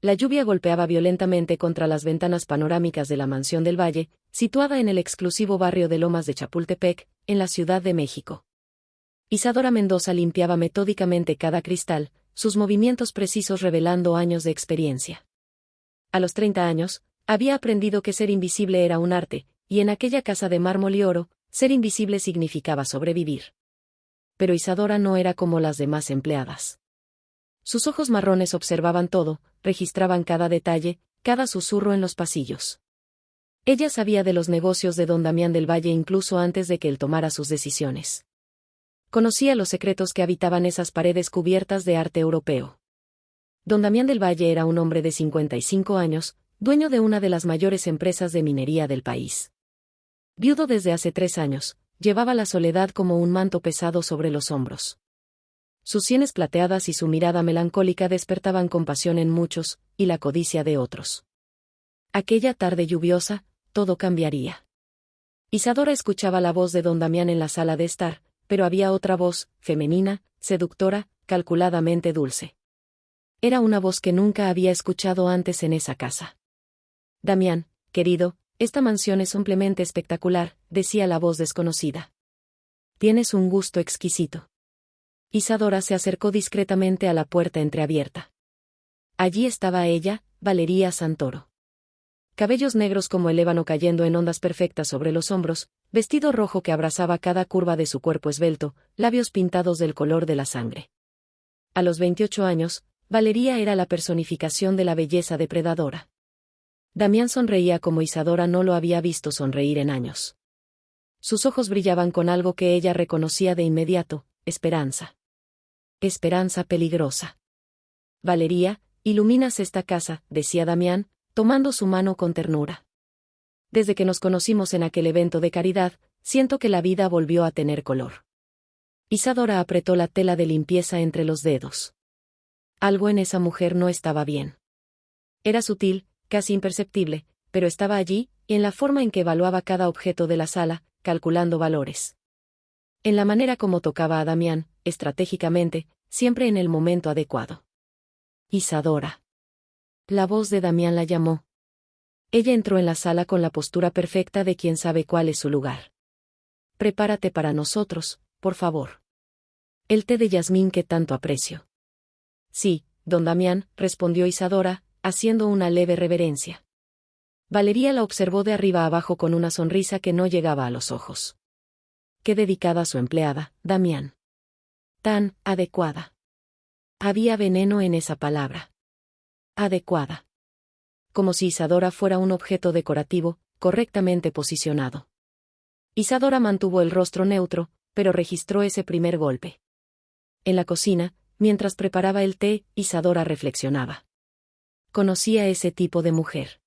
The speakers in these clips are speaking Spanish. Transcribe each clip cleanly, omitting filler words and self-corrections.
la lluvia golpeaba violentamente contra las ventanas panorámicas de la Mansión del Valle, situada en el exclusivo barrio de Lomas de Chapultepec, en la Ciudad de México. Isadora Mendoza limpiaba metódicamente cada cristal, sus movimientos precisos revelando años de experiencia. A los 30 años, había aprendido que ser invisible era un arte, y en aquella casa de mármol y oro, ser invisible significaba sobrevivir. Pero Isadora no era como las demás empleadas. Sus ojos marrones observaban todo, registraban cada detalle, cada susurro en los pasillos. Ella sabía de los negocios de don Damián del Valle incluso antes de que él tomara sus decisiones. Conocía los secretos que habitaban esas paredes cubiertas de arte europeo. Don Damián del Valle era un hombre de 55 años, dueño de una de las mayores empresas de minería del país. Viudo desde hace 3 años, llevaba la soledad como un manto pesado sobre los hombros. Sus sienes plateadas y su mirada melancólica despertaban compasión en muchos, y la codicia de otros. Aquella tarde lluviosa, todo cambiaría. Isadora escuchaba la voz de don Damián en la sala de estar, pero había otra voz, femenina, seductora, calculadamente dulce. Era una voz que nunca había escuchado antes en esa casa. Damián, querido, esta mansión es simplemente espectacular, decía la voz desconocida. Tienes un gusto exquisito. Isadora se acercó discretamente a la puerta entreabierta. Allí estaba ella, Valeria Santoro. Cabellos negros como el ébano cayendo en ondas perfectas sobre los hombros, vestido rojo que abrazaba cada curva de su cuerpo esbelto, labios pintados del color de la sangre. A los 28 años, Valeria era la personificación de la belleza depredadora. Damián sonreía como Isadora no lo había visto sonreír en años. Sus ojos brillaban con algo que ella reconocía de inmediato, esperanza. Esperanza peligrosa. Valeria, iluminas esta casa, decía Damián, tomando su mano con ternura. Desde que nos conocimos en aquel evento de caridad, siento que la vida volvió a tener color. Isadora apretó la tela de limpieza entre los dedos. Algo en esa mujer no estaba bien. Era sutil, casi imperceptible, pero estaba allí, en la forma en que evaluaba cada objeto de la sala, calculando valores. En la manera como tocaba a Damián, estratégicamente, siempre en el momento adecuado. Isadora. La voz de Damián la llamó. Ella entró en la sala con la postura perfecta de quien sabe cuál es su lugar. Prepárate para nosotros, por favor. El té de jazmín que tanto aprecio. Sí, don Damián, respondió Isadora, haciendo una leve reverencia. Valeria la observó de arriba abajo con una sonrisa que no llegaba a los ojos. Qué dedicada su empleada, Damián. Tan adecuada. Había veneno en esa palabra. Adecuada. Como si Isadora fuera un objeto decorativo, correctamente posicionado. Isadora mantuvo el rostro neutro, pero registró ese primer golpe. En la cocina, mientras preparaba el té, Isadora reflexionaba. Conocía ese tipo de mujer.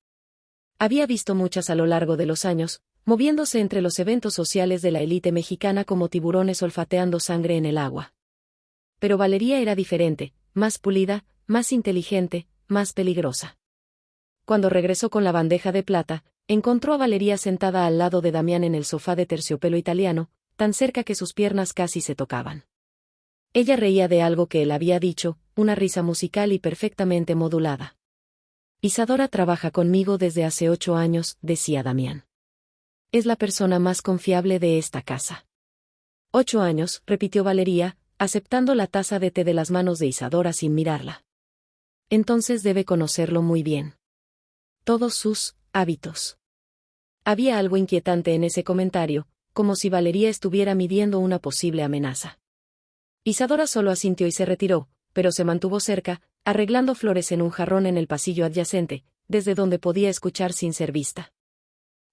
Había visto muchas a lo largo de los años, moviéndose entre los eventos sociales de la élite mexicana como tiburones olfateando sangre en el agua. Pero Valeria era diferente, más pulida, más inteligente, más peligrosa. Cuando regresó con la bandeja de plata, encontró a Valeria sentada al lado de Damián en el sofá de terciopelo italiano, tan cerca que sus piernas casi se tocaban. Ella reía de algo que él había dicho, una risa musical y perfectamente modulada. Isadora trabaja conmigo desde hace 8 años, decía Damián. Es la persona más confiable de esta casa. 8 años, repitió Valeria, aceptando la taza de té de las manos de Isadora sin mirarla. Entonces debe conocerlo muy bien. Todos sus hábitos. Había algo inquietante en ese comentario, como si Valeria estuviera midiendo una posible amenaza. Isadora solo asintió y se retiró, pero se mantuvo cerca, arreglando flores en un jarrón en el pasillo adyacente, desde donde podía escuchar sin ser vista.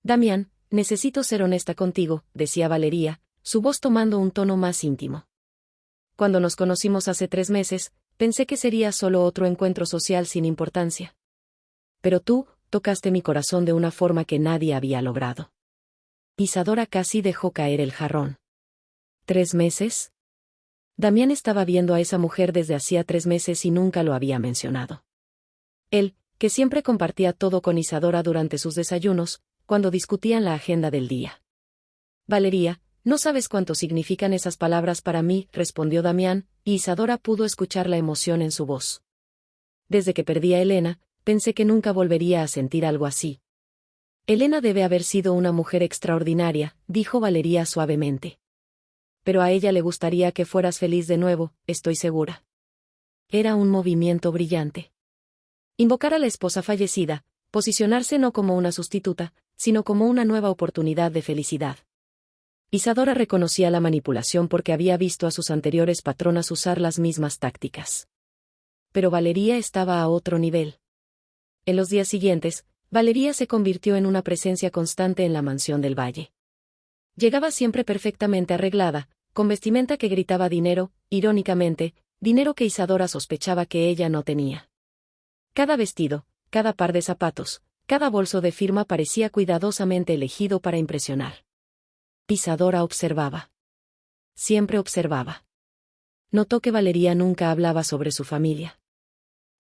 Damián, necesito ser honesta contigo, decía Valeria, su voz tomando un tono más íntimo. Cuando nos conocimos hace 3 meses, pensé que sería solo otro encuentro social sin importancia. Pero tú, tocaste mi corazón de una forma que nadie había logrado. Isadora casi dejó caer el jarrón. ¿3 meses? Damián estaba viendo a esa mujer desde hacía 3 meses y nunca lo había mencionado. Él, que siempre compartía todo con Isadora durante sus desayunos, cuando discutían la agenda del día. Valeria, no sabes cuánto significan esas palabras para mí, respondió Damián, y Isadora pudo escuchar la emoción en su voz. Desde que perdí a Elena, pensé que nunca volvería a sentir algo así. Elena debe haber sido una mujer extraordinaria, dijo Valeria suavemente. Pero a ella le gustaría que fueras feliz de nuevo, estoy segura. Era un movimiento brillante. Invocar a la esposa fallecida, posicionarse no como una sustituta, sino como una nueva oportunidad de felicidad. Isadora reconocía la manipulación porque había visto a sus anteriores patronas usar las mismas tácticas. Pero Valeria estaba a otro nivel. En los días siguientes, Valeria se convirtió en una presencia constante en la mansión del Valle. Llegaba siempre perfectamente arreglada, con vestimenta que gritaba dinero, irónicamente, dinero que Isadora sospechaba que ella no tenía. Cada vestido, cada par de zapatos, cada bolso de firma parecía cuidadosamente elegido para impresionar. Isadora observaba. Siempre observaba. Notó que Valeria nunca hablaba sobre su familia.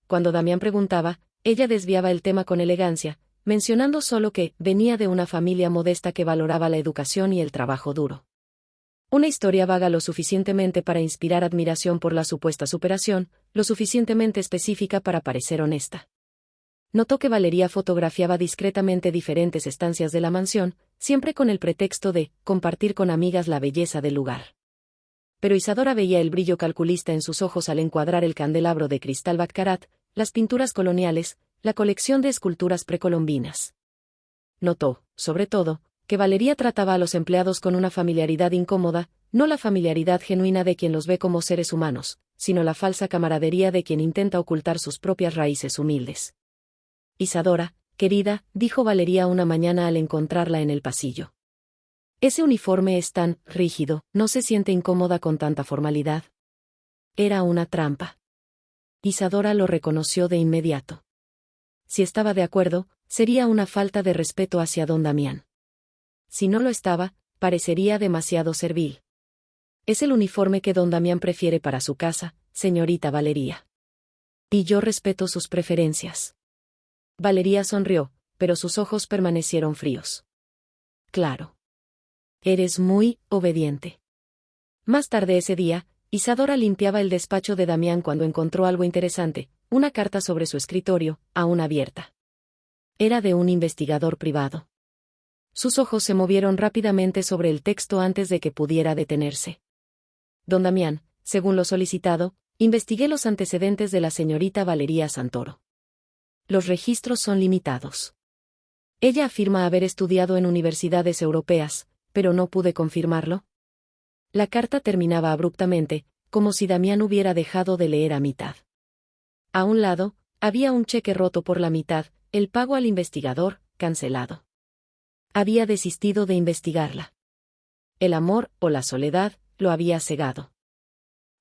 Cuando Damián preguntaba, ella desviaba el tema con elegancia, mencionando solo que venía de una familia modesta que valoraba la educación y el trabajo duro. Una historia vaga lo suficientemente para inspirar admiración por la supuesta superación, lo suficientemente específica para parecer honesta. Notó que Valeria fotografiaba discretamente diferentes estancias de la mansión, siempre con el pretexto de compartir con amigas la belleza del lugar. Pero Isadora veía el brillo calculista en sus ojos al encuadrar el candelabro de cristal Baccarat, las pinturas coloniales, la colección de esculturas precolombinas. Notó, sobre todo, que Valeria trataba a los empleados con una familiaridad incómoda, no la familiaridad genuina de quien los ve como seres humanos, sino la falsa camaradería de quien intenta ocultar sus propias raíces humildes. Isadora, querida, dijo Valeria una mañana al encontrarla en el pasillo. Ese uniforme es tan rígido, ¿no se siente incómoda con tanta formalidad? Era una trampa. Isadora lo reconoció de inmediato. Si estaba de acuerdo, sería una falta de respeto hacia don Damián. Si no lo estaba, parecería demasiado servil. Es el uniforme que don Damián prefiere para su casa, señorita Valeria. Y yo respeto sus preferencias. Valeria sonrió, pero sus ojos permanecieron fríos. Claro. Eres muy obediente. Más tarde ese día, Isadora limpiaba el despacho de Damián cuando encontró algo interesante, una carta sobre su escritorio, aún abierta. Era de un investigador privado. Sus ojos se movieron rápidamente sobre el texto antes de que pudiera detenerse. Don Damián, según lo solicitado, investigué los antecedentes de la señorita Valeria Santoro. Los registros son limitados. Ella afirma haber estudiado en universidades europeas, pero no pude confirmarlo. La carta terminaba abruptamente, como si Damián hubiera dejado de leer a mitad. A un lado, había un cheque roto por la mitad, el pago al investigador, cancelado. Había desistido de investigarla. El amor, o la soledad, lo había cegado.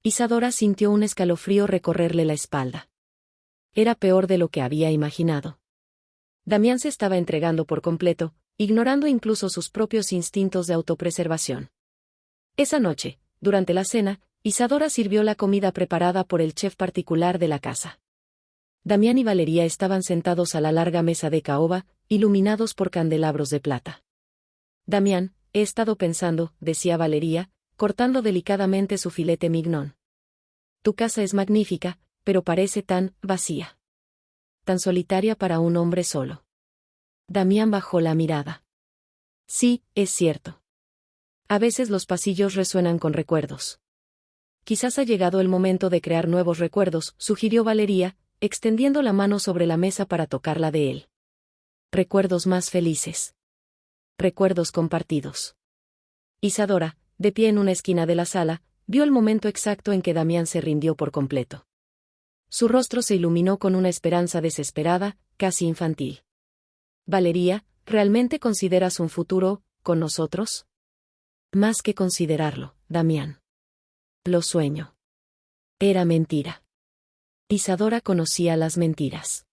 Isadora sintió un escalofrío recorrerle la espalda. Era peor de lo que había imaginado. Damián se estaba entregando por completo, ignorando incluso sus propios instintos de autopreservación. Esa noche, durante la cena, Isadora sirvió la comida preparada por el chef particular de la casa. Damián y Valeria estaban sentados a la larga mesa de caoba, iluminados por candelabros de plata. Damián, he estado pensando, decía Valeria, cortando delicadamente su filete mignon. Tu casa es magnífica, pero parece tan vacía. Tan solitaria para un hombre solo. Damián bajó la mirada. Sí, es cierto. A veces los pasillos resuenan con recuerdos. Quizás ha llegado el momento de crear nuevos recuerdos, sugirió Valeria, extendiendo la mano sobre la mesa para tocarla de él. Recuerdos más felices. Recuerdos compartidos. Isadora, de pie en una esquina de la sala, vio el momento exacto en que Damián se rindió por completo. Su rostro se iluminó con una esperanza desesperada, casi infantil. Valeria, ¿realmente consideras un futuro con nosotros? Más que considerarlo, Damián. Lo sueño. Era mentira. Isadora conocía las mentiras.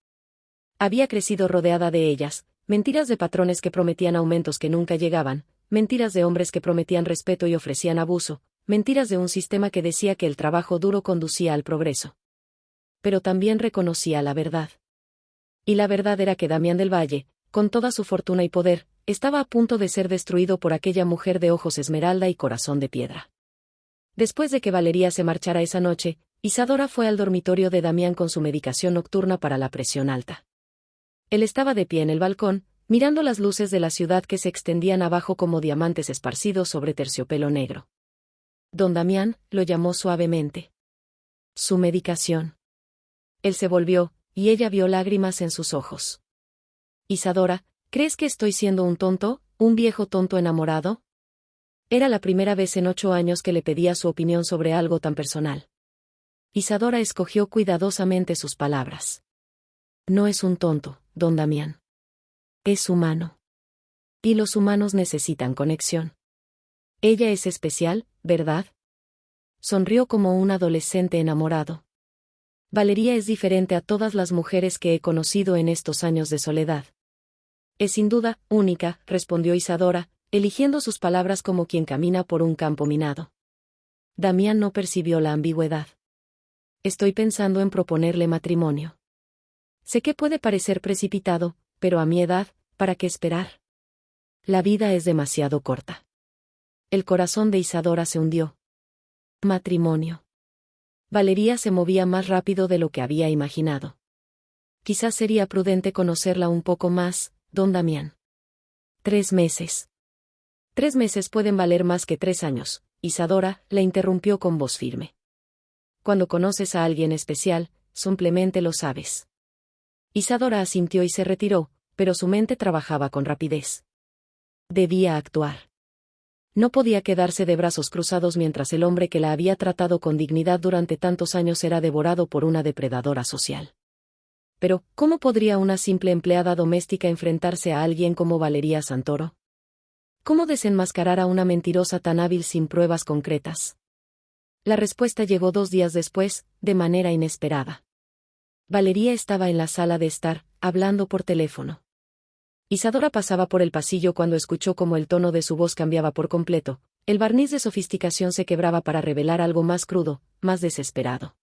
Había crecido rodeada de ellas, mentiras de patrones que prometían aumentos que nunca llegaban, mentiras de hombres que prometían respeto y ofrecían abuso, mentiras de un sistema que decía que el trabajo duro conducía al progreso. Pero también reconocía la verdad. Y la verdad era que Damián del Valle, con toda su fortuna y poder, estaba a punto de ser destruido por aquella mujer de ojos esmeralda y corazón de piedra. Después de que Valeria se marchara esa noche, Isadora fue al dormitorio de Damián con su medicación nocturna para la presión alta. Él estaba de pie en el balcón, mirando las luces de la ciudad que se extendían abajo como diamantes esparcidos sobre terciopelo negro. Don Damián lo llamó suavemente. Su medicación. Él se volvió, y ella vio lágrimas en sus ojos. Isadora, ¿crees que estoy siendo un tonto, un viejo tonto enamorado? Era la primera vez en 8 años que le pedía su opinión sobre algo tan personal. Isadora escogió cuidadosamente sus palabras. No es un tonto, don Damián. Es humano. Y los humanos necesitan conexión. Ella es especial, ¿verdad? Sonrió como un adolescente enamorado. Valeria es diferente a todas las mujeres que he conocido en estos años de soledad. Es sin duda única, respondió Isadora, eligiendo sus palabras como quien camina por un campo minado. Damián no percibió la ambigüedad. Estoy pensando en proponerle matrimonio. Sé que puede parecer precipitado, pero a mi edad, ¿para qué esperar? La vida es demasiado corta. El corazón de Isadora se hundió. Matrimonio. Valeria se movía más rápido de lo que había imaginado. Quizás sería prudente conocerla un poco más, don Damián. 3 meses. 3 meses pueden valer más que 3 años, Isadora la interrumpió con voz firme. Cuando conoces a alguien especial, simplemente lo sabes. Isadora asintió y se retiró, pero su mente trabajaba con rapidez. Debía actuar. No podía quedarse de brazos cruzados mientras el hombre que la había tratado con dignidad durante tantos años era devorado por una depredadora social. Pero, ¿cómo podría una simple empleada doméstica enfrentarse a alguien como Valeria Santoro? ¿Cómo desenmascarar a una mentirosa tan hábil sin pruebas concretas? La respuesta llegó 2 días después, de manera inesperada. Valeria estaba en la sala de estar, hablando por teléfono. Isadora pasaba por el pasillo cuando escuchó cómo el tono de su voz cambiaba por completo, el barniz de sofisticación se quebraba para revelar algo más crudo, más desesperado.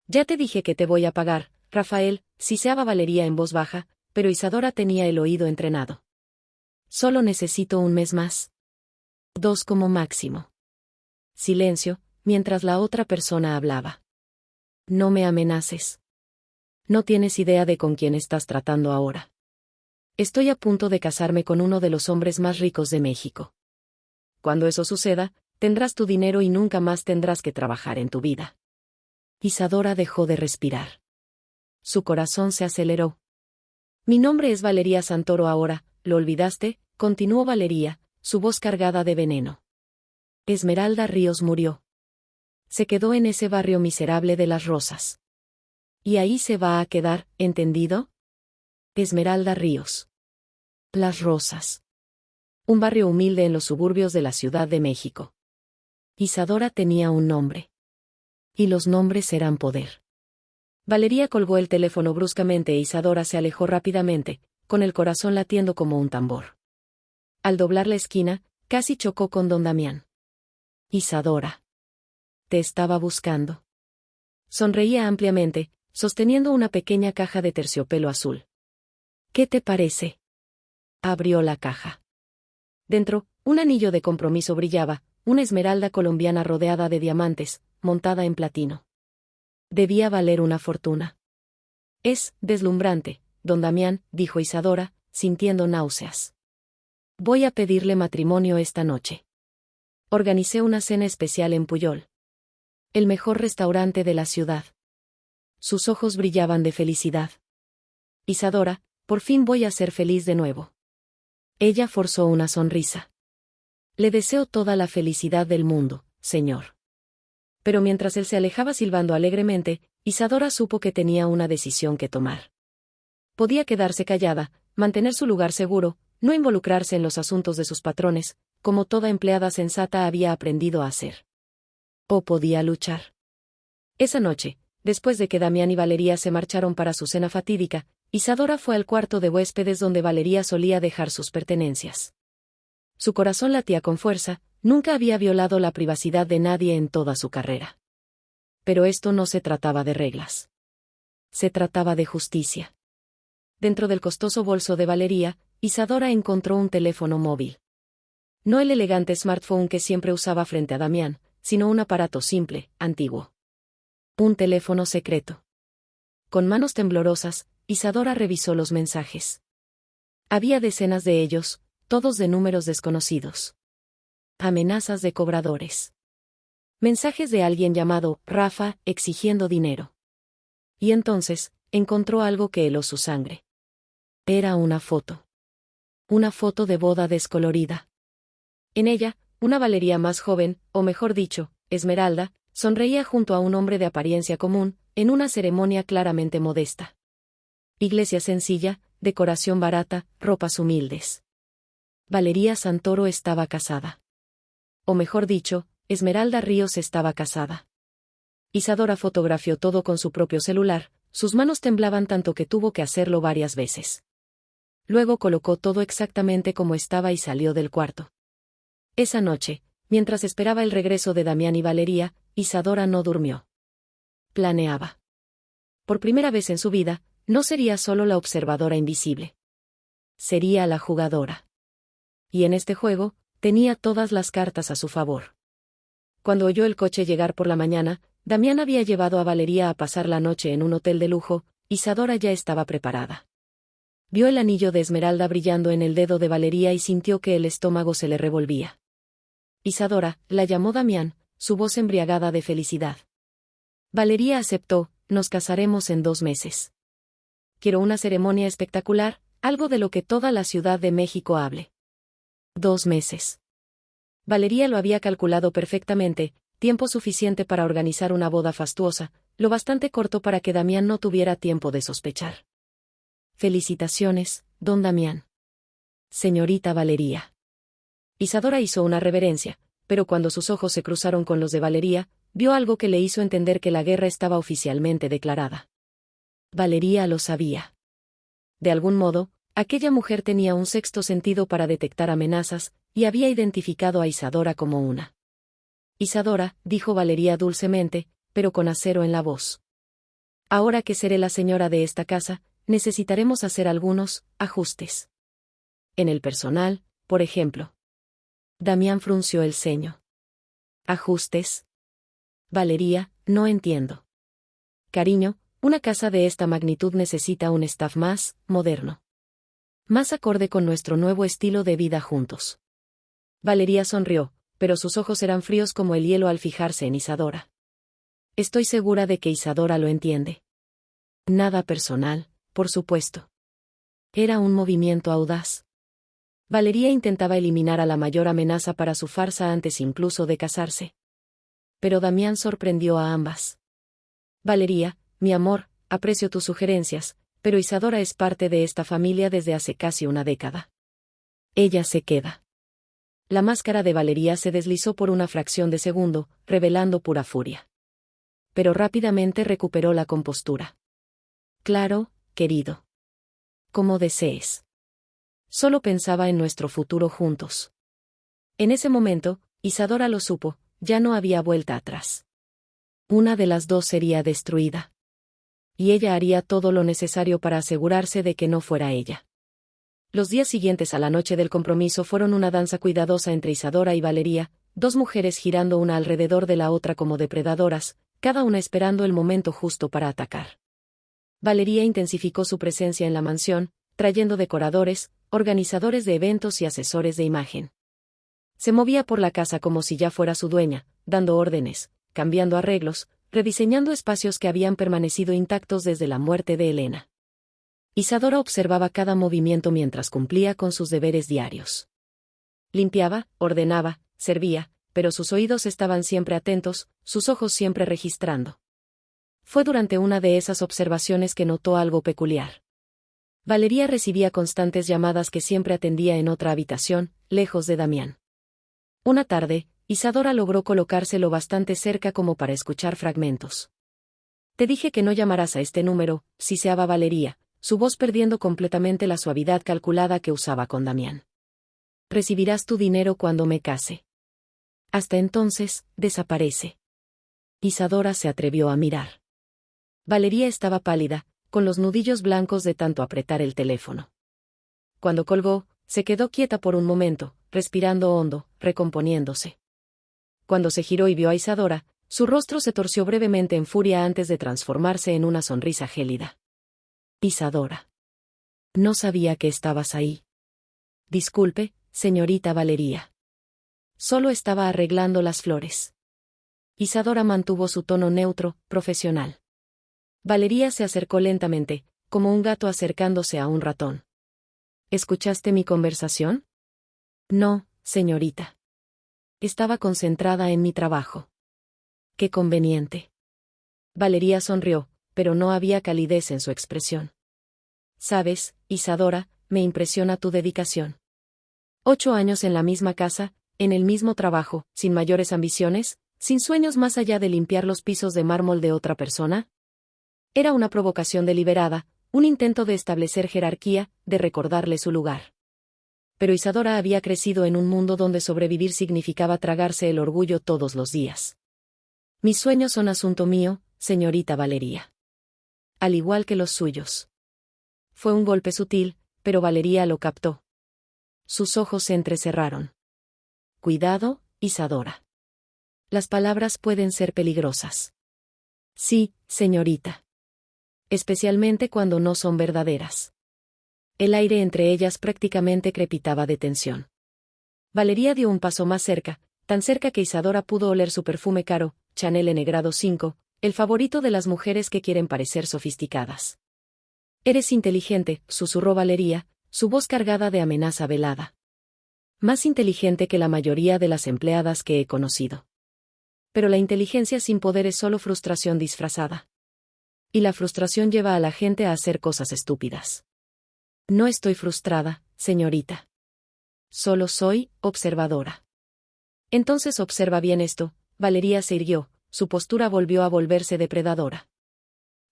Ya te dije que te voy a pagar, Rafael, siseaba Valeria en voz baja, pero Isadora tenía el oído entrenado. Solo necesito 1 mes más. 2 como máximo. Silencio, mientras la otra persona hablaba. No me amenaces. No tienes idea de con quién estás tratando ahora. Estoy a punto de casarme con uno de los hombres más ricos de México. Cuando eso suceda, tendrás tu dinero y nunca más tendrás que trabajar en tu vida. Isadora dejó de respirar. Su corazón se aceleró. Mi nombre es Valeria Santoro ahora, ¿lo olvidaste? Continuó Valeria, su voz cargada de veneno. Esmeralda Ríos murió. Se quedó en ese barrio miserable de Las Rosas. Y ahí se va a quedar, ¿entendido? Esmeralda Ríos. Las Rosas. Un barrio humilde en los suburbios de la Ciudad de México. Isadora tenía un nombre. Y los nombres eran poder. Valeria colgó el teléfono bruscamente e Isadora se alejó rápidamente, con el corazón latiendo como un tambor. Al doblar la esquina, casi chocó con don Damián. Isadora. Te estaba buscando. Sonreía ampliamente, sosteniendo una pequeña caja de terciopelo azul. ¿Qué te parece? Abrió la caja. Dentro, un anillo de compromiso brillaba, una esmeralda colombiana rodeada de diamantes, montada en platino. Debía valer una fortuna. Es deslumbrante, don Damián, dijo Isadora, sintiendo náuseas. Voy a pedirle matrimonio esta noche. Organicé una cena especial en Puyol. El mejor restaurante de la ciudad. Sus ojos brillaban de felicidad. Isadora, por fin voy a ser feliz de nuevo. Ella forzó una sonrisa. Le deseo toda la felicidad del mundo, señor. Pero mientras él se alejaba silbando alegremente, Isadora supo que tenía una decisión que tomar. Podía quedarse callada, mantener su lugar seguro, no involucrarse en los asuntos de sus patrones, como toda empleada sensata había aprendido a hacer. O podía luchar. Esa noche, después de que Damián y Valeria se marcharon para su cena fatídica, Isadora fue al cuarto de huéspedes donde Valeria solía dejar sus pertenencias. Su corazón latía con fuerza, nunca había violado la privacidad de nadie en toda su carrera. Pero esto no se trataba de reglas. Se trataba de justicia. Dentro del costoso bolso de Valeria, Isadora encontró un teléfono móvil. No el elegante smartphone que siempre usaba frente a Damián, sino un aparato simple, antiguo. Un teléfono secreto. Con manos temblorosas, Isadora revisó los mensajes. Había decenas de ellos, todos de números desconocidos. Amenazas de cobradores. Mensajes de alguien llamado Rafa, exigiendo dinero. Y entonces, encontró algo que heló su sangre. Era una foto. Una foto de boda descolorida. En ella, una Valeria más joven, o mejor dicho, Esmeralda, sonreía junto a un hombre de apariencia común, en una ceremonia claramente modesta. Iglesia sencilla, decoración barata, ropas humildes. Valeria Santoro estaba casada. O mejor dicho, Esmeralda Ríos estaba casada. Isadora fotografió todo con su propio celular, sus manos temblaban tanto que tuvo que hacerlo varias veces. Luego colocó todo exactamente como estaba y salió del cuarto. Esa noche, mientras esperaba el regreso de Damián y Valeria, Isadora no durmió. Planeaba. Por primera vez en su vida, no sería solo la observadora invisible. Sería la jugadora. Y en este juego, tenía todas las cartas a su favor. Cuando oyó el coche llegar por la mañana, Damián había llevado a Valeria a pasar la noche en un hotel de lujo, Isadora ya estaba preparada. Vio el anillo de Esmeralda brillando en el dedo de Valeria y sintió que el estómago se le revolvía. Isadora, la llamó Damián, su voz embriagada de felicidad. Valeria aceptó, nos casaremos en 2 meses. Quiero una ceremonia espectacular, algo de lo que toda la Ciudad de México hable. 2 meses. Valeria lo había calculado perfectamente, tiempo suficiente para organizar una boda fastuosa, lo bastante corto para que Damián no tuviera tiempo de sospechar. Felicitaciones, don Damián. Señorita Valeria. Isadora hizo una reverencia, pero cuando sus ojos se cruzaron con los de Valeria, vio algo que le hizo entender que la guerra estaba oficialmente declarada. Valeria lo sabía. De algún modo, aquella mujer tenía un sexto sentido para detectar amenazas, y había identificado a Isadora como una. Isadora, dijo Valeria dulcemente, pero con acero en la voz. Ahora que seré la señora de esta casa, necesitaremos hacer algunos ajustes. En el personal, por ejemplo. Damián frunció el ceño. ¿Ajustes? Valeria, no entiendo. Cariño, una casa de esta magnitud necesita un staff más moderno. Más acorde con nuestro nuevo estilo de vida juntos. Valeria sonrió, pero sus ojos eran fríos como el hielo al fijarse en Isadora. Estoy segura de que Isadora lo entiende. Nada personal, por supuesto. Era un movimiento audaz. Valeria intentaba eliminar a la mayor amenaza para su farsa antes incluso de casarse. Pero Damián sorprendió a ambas. Valeria, mi amor, aprecio tus sugerencias, pero Isadora es parte de esta familia desde hace casi una década. Ella se queda. La máscara de Valeria se deslizó por una fracción de segundo, revelando pura furia. Pero rápidamente recuperó la compostura. Claro, querido. Como desees. Solo pensaba en nuestro futuro juntos. En ese momento, Isadora lo supo, ya no había vuelta atrás. Una de las dos sería destruida. Y ella haría todo lo necesario para asegurarse de que no fuera ella. Los días siguientes a la noche del compromiso fueron una danza cuidadosa entre Isadora y Valeria, 2 mujeres girando una alrededor de la otra como depredadoras, cada una esperando el momento justo para atacar. Valeria intensificó su presencia en la mansión, trayendo decoradores, organizadores de eventos y asesores de imagen. Se movía por la casa como si ya fuera su dueña, dando órdenes, cambiando arreglos, rediseñando espacios que habían permanecido intactos desde la muerte de Elena. Isadora observaba cada movimiento mientras cumplía con sus deberes diarios. Limpiaba, ordenaba, servía, pero sus oídos estaban siempre atentos, sus ojos siempre registrando. Fue durante una de esas observaciones que notó algo peculiar. Valeria recibía constantes llamadas que siempre atendía en otra habitación, lejos de Damián. Una tarde, Isadora logró colocarse lo bastante cerca como para escuchar fragmentos. Te dije que no llamarás a este número, siseaba Valeria, su voz perdiendo completamente la suavidad calculada que usaba con Damián. Recibirás tu dinero cuando me case. Hasta entonces, desaparece. Isadora se atrevió a mirar. Valeria estaba pálida, con los nudillos blancos de tanto apretar el teléfono. Cuando colgó, se quedó quieta por un momento, respirando hondo, recomponiéndose. Cuando se giró y vio a Isadora, su rostro se torció brevemente en furia antes de transformarse en una sonrisa gélida. Isadora. No sabía que estabas ahí. Disculpe, señorita Valeria. Solo estaba arreglando las flores. Isadora mantuvo su tono neutro, profesional. Valeria se acercó lentamente, como un gato acercándose a un ratón. ¿Escuchaste mi conversación? No, señorita. Estaba concentrada en mi trabajo. Qué conveniente. Valeria sonrió, pero no había calidez en su expresión. Sabes, Isadora, me impresiona tu dedicación. 8 años en la misma casa, en el mismo trabajo, sin mayores ambiciones, sin sueños más allá de limpiar los pisos de mármol de otra persona. Era una provocación deliberada, un intento de establecer jerarquía, de recordarle su lugar. Pero Isadora había crecido en un mundo donde sobrevivir significaba tragarse el orgullo todos los días. Mis sueños son asunto mío, señorita Valeria. Al igual que los suyos. Fue un golpe sutil, pero Valeria lo captó. Sus ojos se entrecerraron. Cuidado, Isadora. Las palabras pueden ser peligrosas. Sí, señorita. Especialmente cuando no son verdaderas. El aire entre ellas prácticamente crepitaba de tensión. Valeria dio un paso más cerca, tan cerca que Isadora pudo oler su perfume caro, Chanel N grado 5, el favorito de las mujeres que quieren parecer sofisticadas. Eres inteligente, susurró Valeria, su voz cargada de amenaza velada. Más inteligente que la mayoría de las empleadas que he conocido. Pero la inteligencia sin poder es solo frustración disfrazada. Y la frustración lleva a la gente a hacer cosas estúpidas. No estoy frustrada, señorita. Solo soy observadora. Entonces observa bien esto. Valeria se irguió, su postura volvió a volverse depredadora.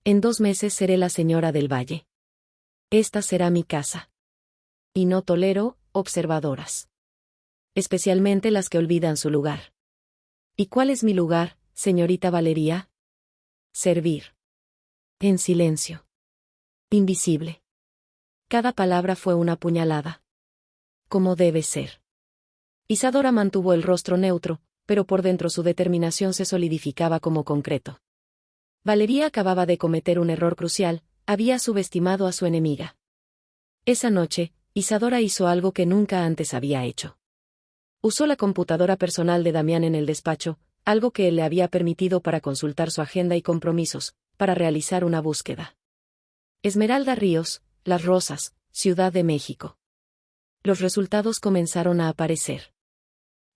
En 2 meses seré la señora del Valle. Esta será mi casa. Y no tolero observadoras. Especialmente las que olvidan su lugar. ¿Y cuál es mi lugar, señorita Valeria? Servir. En silencio. Invisible. Cada palabra fue una puñalada. Como debe ser. Isadora mantuvo el rostro neutro, pero por dentro su determinación se solidificaba como concreto. Valeria acababa de cometer un error crucial, había subestimado a su enemiga. Esa noche, Isadora hizo algo que nunca antes había hecho. Usó la computadora personal de Damián en el despacho, algo que él le había permitido para consultar su agenda y compromisos, para realizar una búsqueda. Esmeralda Ríos, Las Rosas, Ciudad de México. Los resultados comenzaron a aparecer.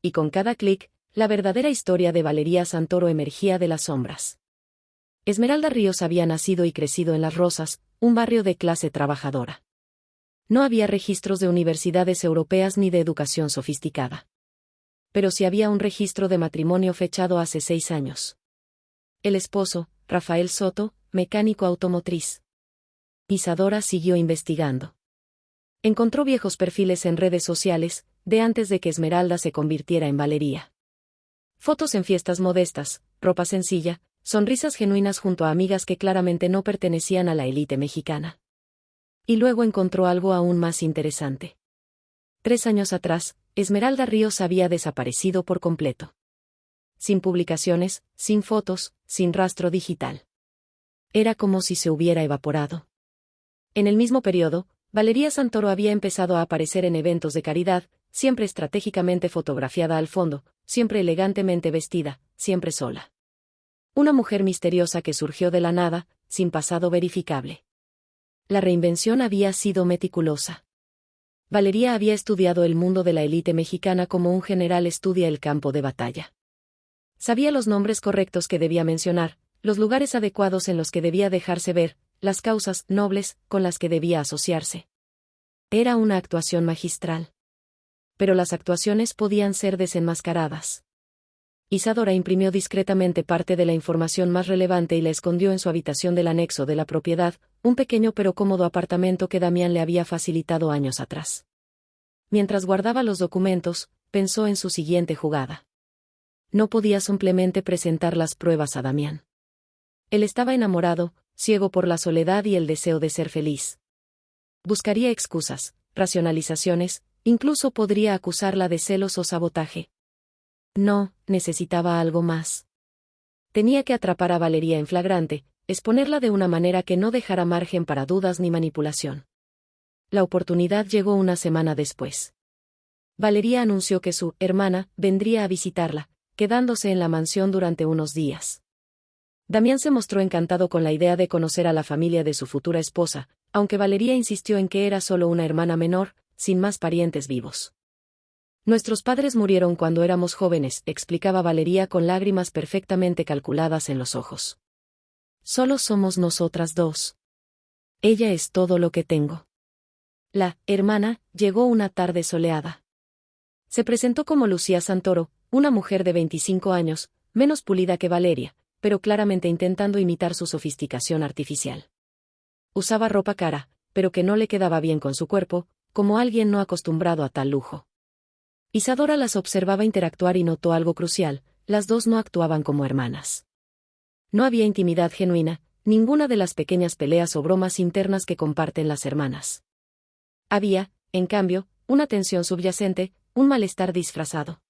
Y con cada clic, la verdadera historia de Valeria Santoro emergía de las sombras. Esmeralda Ríos había nacido y crecido en Las Rosas, un barrio de clase trabajadora. No había registros de universidades europeas ni de educación sofisticada. Pero sí había un registro de matrimonio fechado hace 6 años. El esposo, Rafael Soto, mecánico automotriz. Isadora siguió investigando. Encontró viejos perfiles en redes sociales, de antes de que Esmeralda se convirtiera en Valeria. Fotos en fiestas modestas, ropa sencilla, sonrisas genuinas junto a amigas que claramente no pertenecían a la élite mexicana. Y luego encontró algo aún más interesante. 3 años atrás, Esmeralda Ríos había desaparecido por completo. Sin publicaciones, sin fotos, sin rastro digital. Era como si se hubiera evaporado. En el mismo periodo, Valeria Santoro había empezado a aparecer en eventos de caridad, siempre estratégicamente fotografiada al fondo, siempre elegantemente vestida, siempre sola. Una mujer misteriosa que surgió de la nada, sin pasado verificable. La reinvención había sido meticulosa. Valeria había estudiado el mundo de la élite mexicana como un general estudia el campo de batalla. Sabía los nombres correctos que debía mencionar, los lugares adecuados en los que debía dejarse ver, las causas nobles con las que debía asociarse. Era una actuación magistral. Pero las actuaciones podían ser desenmascaradas. Isadora imprimió discretamente parte de la información más relevante y la escondió en su habitación del anexo de la propiedad, un pequeño pero cómodo apartamento que Damián le había facilitado años atrás. Mientras guardaba los documentos, pensó en su siguiente jugada. No podía simplemente presentar las pruebas a Damián. Él estaba enamorado, ciego por la soledad y el deseo de ser feliz. Buscaría excusas, racionalizaciones, incluso podría acusarla de celos o sabotaje. No, necesitaba algo más. Tenía que atrapar a Valeria en flagrante, exponerla de una manera que no dejara margen para dudas ni manipulación. La oportunidad llegó una semana después. Valeria anunció que su hermana vendría a visitarla, quedándose en la mansión durante unos días. Damián se mostró encantado con la idea de conocer a la familia de su futura esposa, aunque Valeria insistió en que era solo una hermana menor, sin más parientes vivos. Nuestros padres murieron cuando éramos jóvenes, explicaba Valeria con lágrimas perfectamente calculadas en los ojos. Solo somos nosotras dos. Ella es todo lo que tengo. La hermana llegó una tarde soleada. Se presentó como Lucía Santoro, una mujer de 25 años, menos pulida que Valeria, pero claramente intentando imitar su sofisticación artificial. Usaba ropa cara, pero que no le quedaba bien con su cuerpo, como alguien no acostumbrado a tal lujo. Isadora las observaba interactuar y notó algo crucial: las dos no actuaban como hermanas. No había intimidad genuina, ninguna de las pequeñas peleas o bromas internas que comparten las hermanas. Había, en cambio, una tensión subyacente, un malestar disfrazado.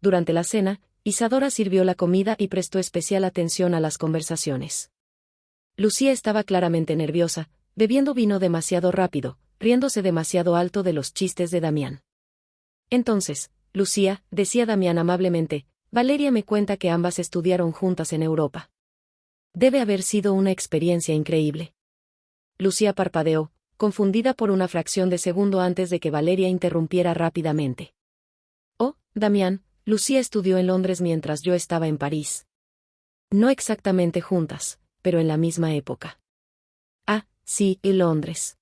Durante la cena, Isadora sirvió la comida y prestó especial atención a las conversaciones. Lucía estaba claramente nerviosa, bebiendo vino demasiado rápido, riéndose demasiado alto de los chistes de Damián. Entonces, Lucía, decía Damián amablemente, Valeria me cuenta que ambas estudiaron juntas en Europa. Debe haber sido una experiencia increíble. Lucía parpadeó, confundida por una fracción de segundo antes de que Valeria interrumpiera rápidamente. Oh, Damián, Lucía estudió en Londres mientras yo estaba en París. No exactamente juntas, pero en la misma época. Ah, sí, en Londres.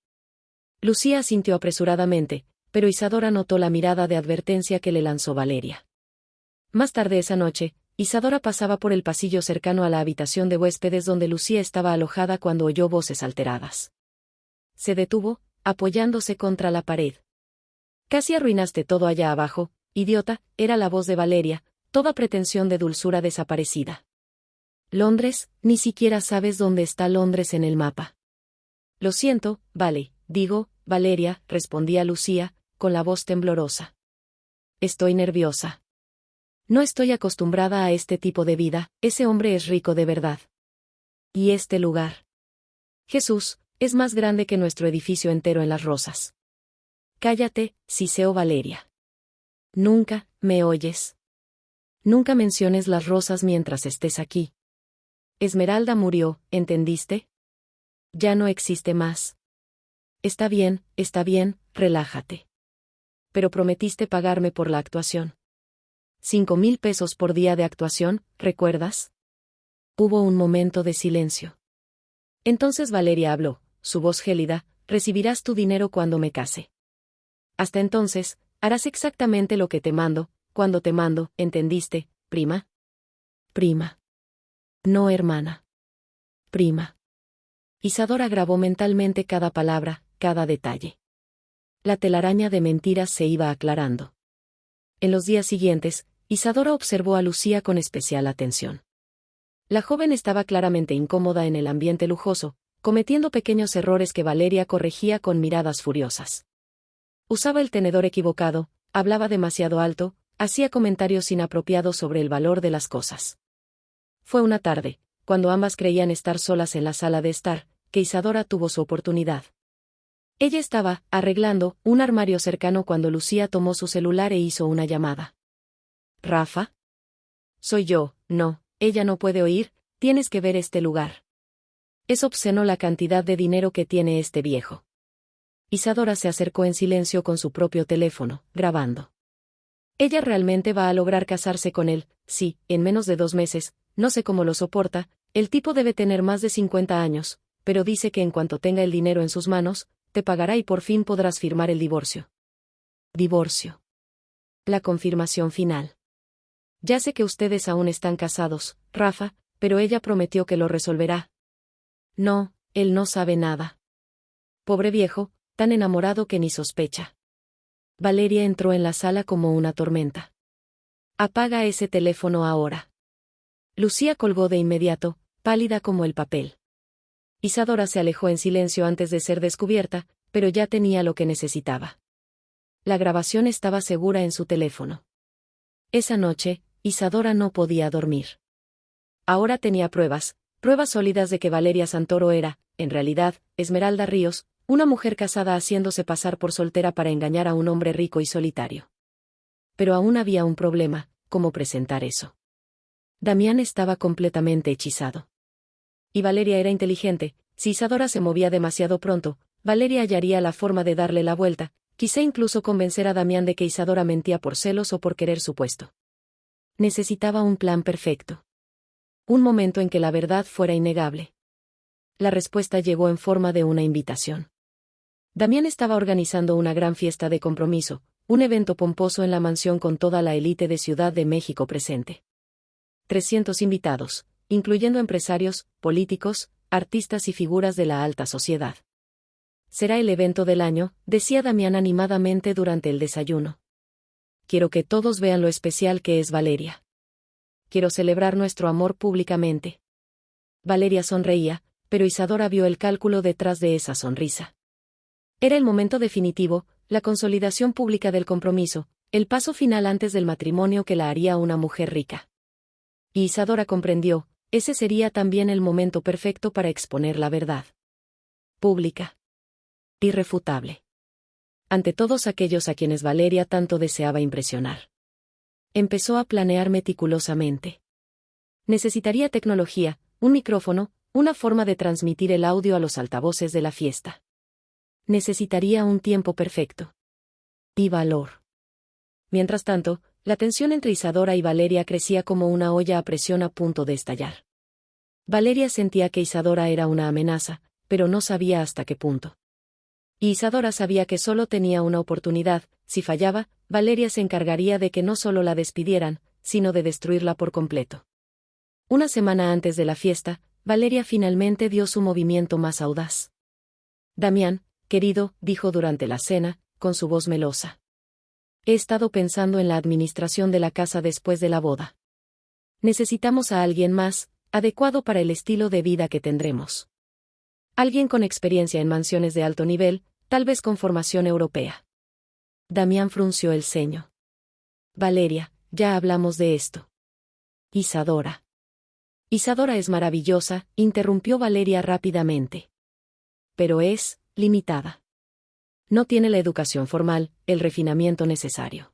Lucía asintió apresuradamente, pero Isadora notó la mirada de advertencia que le lanzó Valeria. Más tarde esa noche, Isadora pasaba por el pasillo cercano a la habitación de huéspedes donde Lucía estaba alojada cuando oyó voces alteradas. Se detuvo, apoyándose contra la pared. Casi arruinaste todo allá abajo, idiota, era la voz de Valeria, toda pretensión de dulzura desaparecida. Londres, ni siquiera sabes dónde está Londres en el mapa. Lo siento, Valeria, respondía Lucía, con la voz temblorosa. Estoy nerviosa. No estoy acostumbrada a este tipo de vida, ese hombre es rico de verdad. ¿Y este lugar? Jesús, es más grande que nuestro edificio entero en Las Rosas. Cállate, siseó Valeria. Nunca, ¿me oyes? Nunca menciones Las Rosas mientras estés aquí. Esmeralda murió, ¿entendiste? Ya no existe más. Está bien, relájate. Pero prometiste pagarme por la actuación. 5,000 pesos por día de actuación, ¿recuerdas? Hubo un momento de silencio. Entonces Valeria habló, su voz gélida, recibirás tu dinero cuando me case. Hasta entonces, harás exactamente lo que te mando, cuando te mando, ¿entendiste, prima? Prima. No hermana. Prima. Isadora grabó mentalmente cada palabra, cada detalle. La telaraña de mentiras se iba aclarando. En los días siguientes, Isadora observó a Lucía con especial atención. La joven estaba claramente incómoda en el ambiente lujoso, cometiendo pequeños errores que Valeria corregía con miradas furiosas. Usaba el tenedor equivocado, hablaba demasiado alto, hacía comentarios inapropiados sobre el valor de las cosas. Fue una tarde, cuando ambas creían estar solas en la sala de estar, que Isadora tuvo su oportunidad. Ella estaba arreglando un armario cercano cuando Lucía tomó su celular e hizo una llamada. ¿Rafa? Soy yo, no, ella no puede oír, tienes que ver este lugar. Es obsceno la cantidad de dinero que tiene este viejo. Isadora se acercó en silencio con su propio teléfono, grabando. Ella realmente va a lograr casarse con él, sí, en menos de 2 meses, no sé cómo lo soporta, el tipo debe tener más de 50 años, pero dice que en cuanto tenga el dinero en sus manos, te pagará y por fin podrás firmar el divorcio. Divorcio. La confirmación final. Ya sé que ustedes aún están casados, Rafa, pero ella prometió que lo resolverá. No, él no sabe nada. Pobre viejo, tan enamorado que ni sospecha. Valeria entró en la sala como una tormenta. Apaga ese teléfono ahora. Lucía colgó de inmediato, pálida como el papel. Isadora se alejó en silencio antes de ser descubierta, pero ya tenía lo que necesitaba. La grabación estaba segura en su teléfono. Esa noche, Isadora no podía dormir. Ahora tenía pruebas, pruebas sólidas de que Valeria Santoro era, en realidad, Esmeralda Ríos, una mujer casada haciéndose pasar por soltera para engañar a un hombre rico y solitario. Pero aún había un problema: ¿cómo presentar eso? Damián estaba completamente hechizado. Y Valeria era inteligente. Si Isadora se movía demasiado pronto, Valeria hallaría la forma de darle la vuelta, quizá incluso convencer a Damián de que Isadora mentía por celos o por querer su puesto. Necesitaba un plan perfecto. Un momento en que la verdad fuera innegable. La respuesta llegó en forma de una invitación. Damián estaba organizando una gran fiesta de compromiso, un evento pomposo en la mansión con toda la élite de Ciudad de México presente. 300 invitados, incluyendo empresarios, políticos, artistas y figuras de la alta sociedad. Será el evento del año, decía Damián animadamente durante el desayuno. Quiero que todos vean lo especial que es Valeria. Quiero celebrar nuestro amor públicamente. Valeria sonreía, pero Isadora vio el cálculo detrás de esa sonrisa. Era el momento definitivo, la consolidación pública del compromiso, el paso final antes del matrimonio que la haría una mujer rica. Y Isadora comprendió, ese sería también el momento perfecto para exponer la verdad. Pública. Irrefutable. Ante todos aquellos a quienes Valeria tanto deseaba impresionar. Empezó a planear meticulosamente. Necesitaría tecnología, un micrófono, una forma de transmitir el audio a los altavoces de la fiesta. Necesitaría un tiempo perfecto. Y valor. Mientras tanto, la tensión entre Isadora y Valeria crecía como una olla a presión a punto de estallar. Valeria sentía que Isadora era una amenaza, pero no sabía hasta qué punto. Y Isadora sabía que solo tenía una oportunidad: si fallaba, Valeria se encargaría de que no solo la despidieran, sino de destruirla por completo. Una semana antes de la fiesta, Valeria finalmente dio su movimiento más audaz. Damián, querido, dijo durante la cena, con su voz melosa. He estado pensando en la administración de la casa después de la boda. Necesitamos a alguien más, adecuado para el estilo de vida que tendremos. Alguien con experiencia en mansiones de alto nivel, tal vez con formación europea. Damián frunció el ceño. Valeria, ya hablamos de esto. Isadora. Isadora es maravillosa, interrumpió Valeria rápidamente. Pero es limitada. No tiene la educación formal, el refinamiento necesario.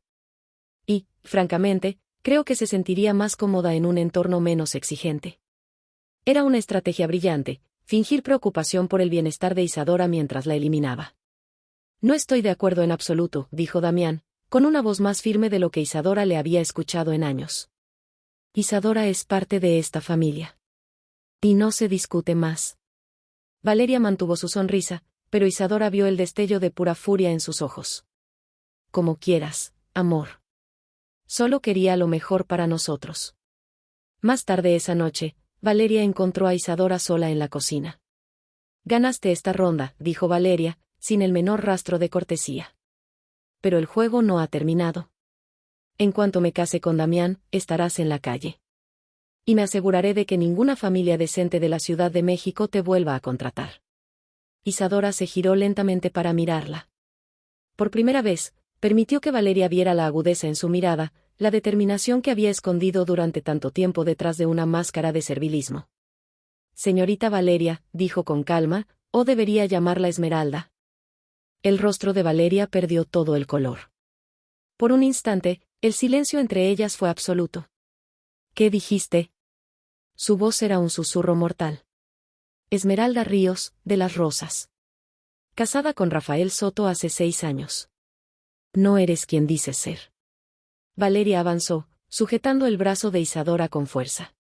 Y, francamente, creo que se sentiría más cómoda en un entorno menos exigente. Era una estrategia brillante, fingir preocupación por el bienestar de Isadora mientras la eliminaba. No estoy de acuerdo en absoluto, dijo Damián, con una voz más firme de lo que Isadora le había escuchado en años. Isadora es parte de esta familia. Y no se discute más. Valeria mantuvo su sonrisa, pero Isadora vio el destello de pura furia en sus ojos. Como quieras, amor. Solo quería lo mejor para nosotros. Más tarde esa noche, Valeria encontró a Isadora sola en la cocina. Ganaste esta ronda, dijo Valeria, sin el menor rastro de cortesía. Pero el juego no ha terminado. En cuanto me case con Damián, estarás en la calle. Y me aseguraré de que ninguna familia decente de la Ciudad de México te vuelva a contratar. Isadora se giró lentamente para mirarla. Por primera vez, permitió que Valeria viera la agudeza en su mirada, la determinación que había escondido durante tanto tiempo detrás de una máscara de servilismo. Señorita Valeria, dijo con calma, o debería llamarla Esmeralda. El rostro de Valeria perdió todo el color. Por un instante, el silencio entre ellas fue absoluto. ¿Qué dijiste? Su voz era un susurro mortal. Esmeralda Ríos, de las Rosas. Casada con Rafael Soto hace 6 años. No eres quien dices ser. Valeria avanzó, sujetando el brazo de Isadora con fuerza.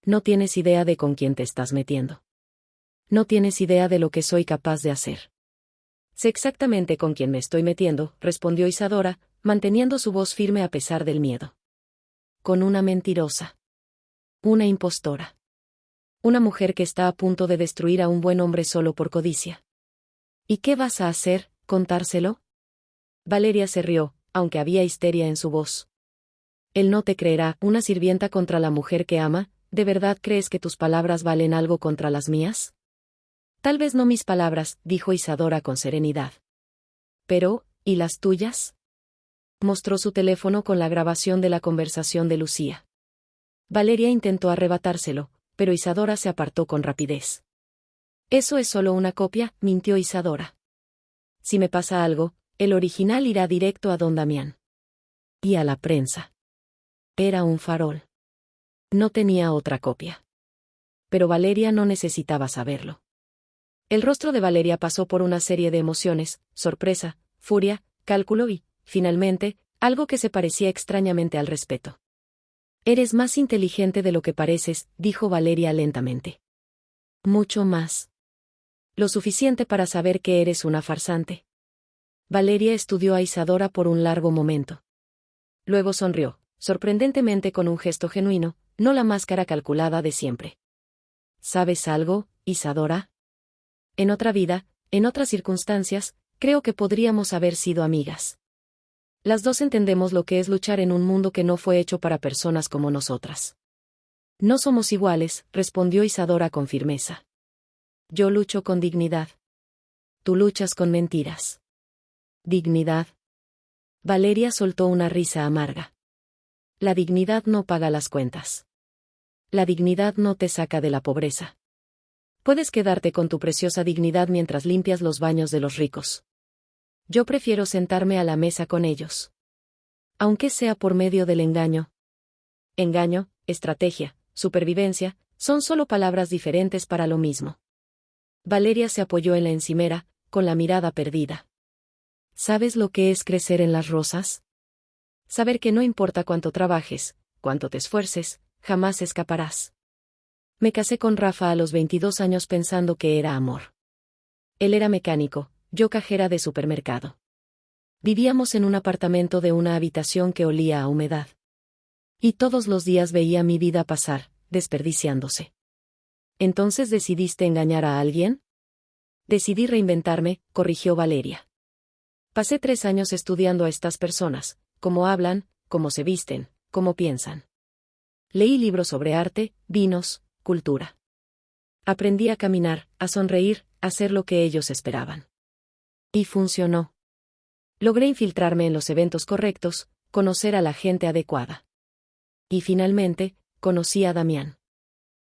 No tienes idea de con quién te estás metiendo. No tienes idea de lo que soy capaz de hacer. Sé exactamente con quién me estoy metiendo, respondió Isadora, manteniendo su voz firme a pesar del miedo. Con una mentirosa. Una impostora. Una mujer que está a punto de destruir a un buen hombre solo por codicia. ¿Y qué vas a hacer, contárselo? Valeria se rió, aunque había histeria en su voz. Él no te creerá. Una sirvienta contra la mujer que ama. ¿De verdad crees que tus palabras valen algo contra las mías? Tal vez no mis palabras, dijo Isadora con serenidad. Pero, ¿y las tuyas? Mostró su teléfono con la grabación de la conversación de Lucía. Valeria intentó arrebatárselo, pero Isadora se apartó con rapidez. Eso es solo una copia, mintió Isadora. Si me pasa algo, el original irá directo a don Damián. Y a la prensa. Era un farol. No tenía otra copia. Pero Valeria no necesitaba saberlo. El rostro de Valeria pasó por una serie de emociones, sorpresa, furia, cálculo y, finalmente, algo que se parecía extrañamente al respeto. Eres más inteligente de lo que pareces, dijo Valeria lentamente. Mucho más. Lo suficiente para saber que eres una farsante. Valeria estudió a Isadora por un largo momento. Luego sonrió, sorprendentemente con un gesto genuino, no la máscara calculada de siempre. ¿Sabes algo, Isadora? En otra vida, en otras circunstancias, creo que podríamos haber sido amigas. Las dos entendemos lo que es luchar en un mundo que no fue hecho para personas como nosotras. No somos iguales, respondió Isadora con firmeza. Yo lucho con dignidad. Tú luchas con mentiras. ¿Dignidad? Valeria soltó una risa amarga. La dignidad no paga las cuentas. La dignidad no te saca de la pobreza. Puedes quedarte con tu preciosa dignidad mientras limpias los baños de los ricos. Yo prefiero sentarme a la mesa con ellos. Aunque sea por medio del engaño. Engaño, estrategia, supervivencia, son solo palabras diferentes para lo mismo. Valeria se apoyó en la encimera, con la mirada perdida. ¿Sabes lo que es crecer en las rosas? Saber que no importa cuánto trabajes, cuánto te esfuerces, jamás escaparás. Me casé con Rafa a los 22 años pensando que era amor. Él era mecánico, yo cajera de supermercado. Vivíamos en un apartamento de una habitación que olía a humedad. Y todos los días veía mi vida pasar, desperdiciándose. ¿Entonces decidiste engañar a alguien? Decidí reinventarme, corrigió Valeria. Pasé 3 años estudiando a estas personas, cómo hablan, cómo se visten, cómo piensan. Leí libros sobre arte, vinos, cultura. Aprendí a caminar, a sonreír, a hacer lo que ellos esperaban. Y funcionó. Logré infiltrarme en los eventos correctos, conocer a la gente adecuada. Y finalmente, conocí a Damián.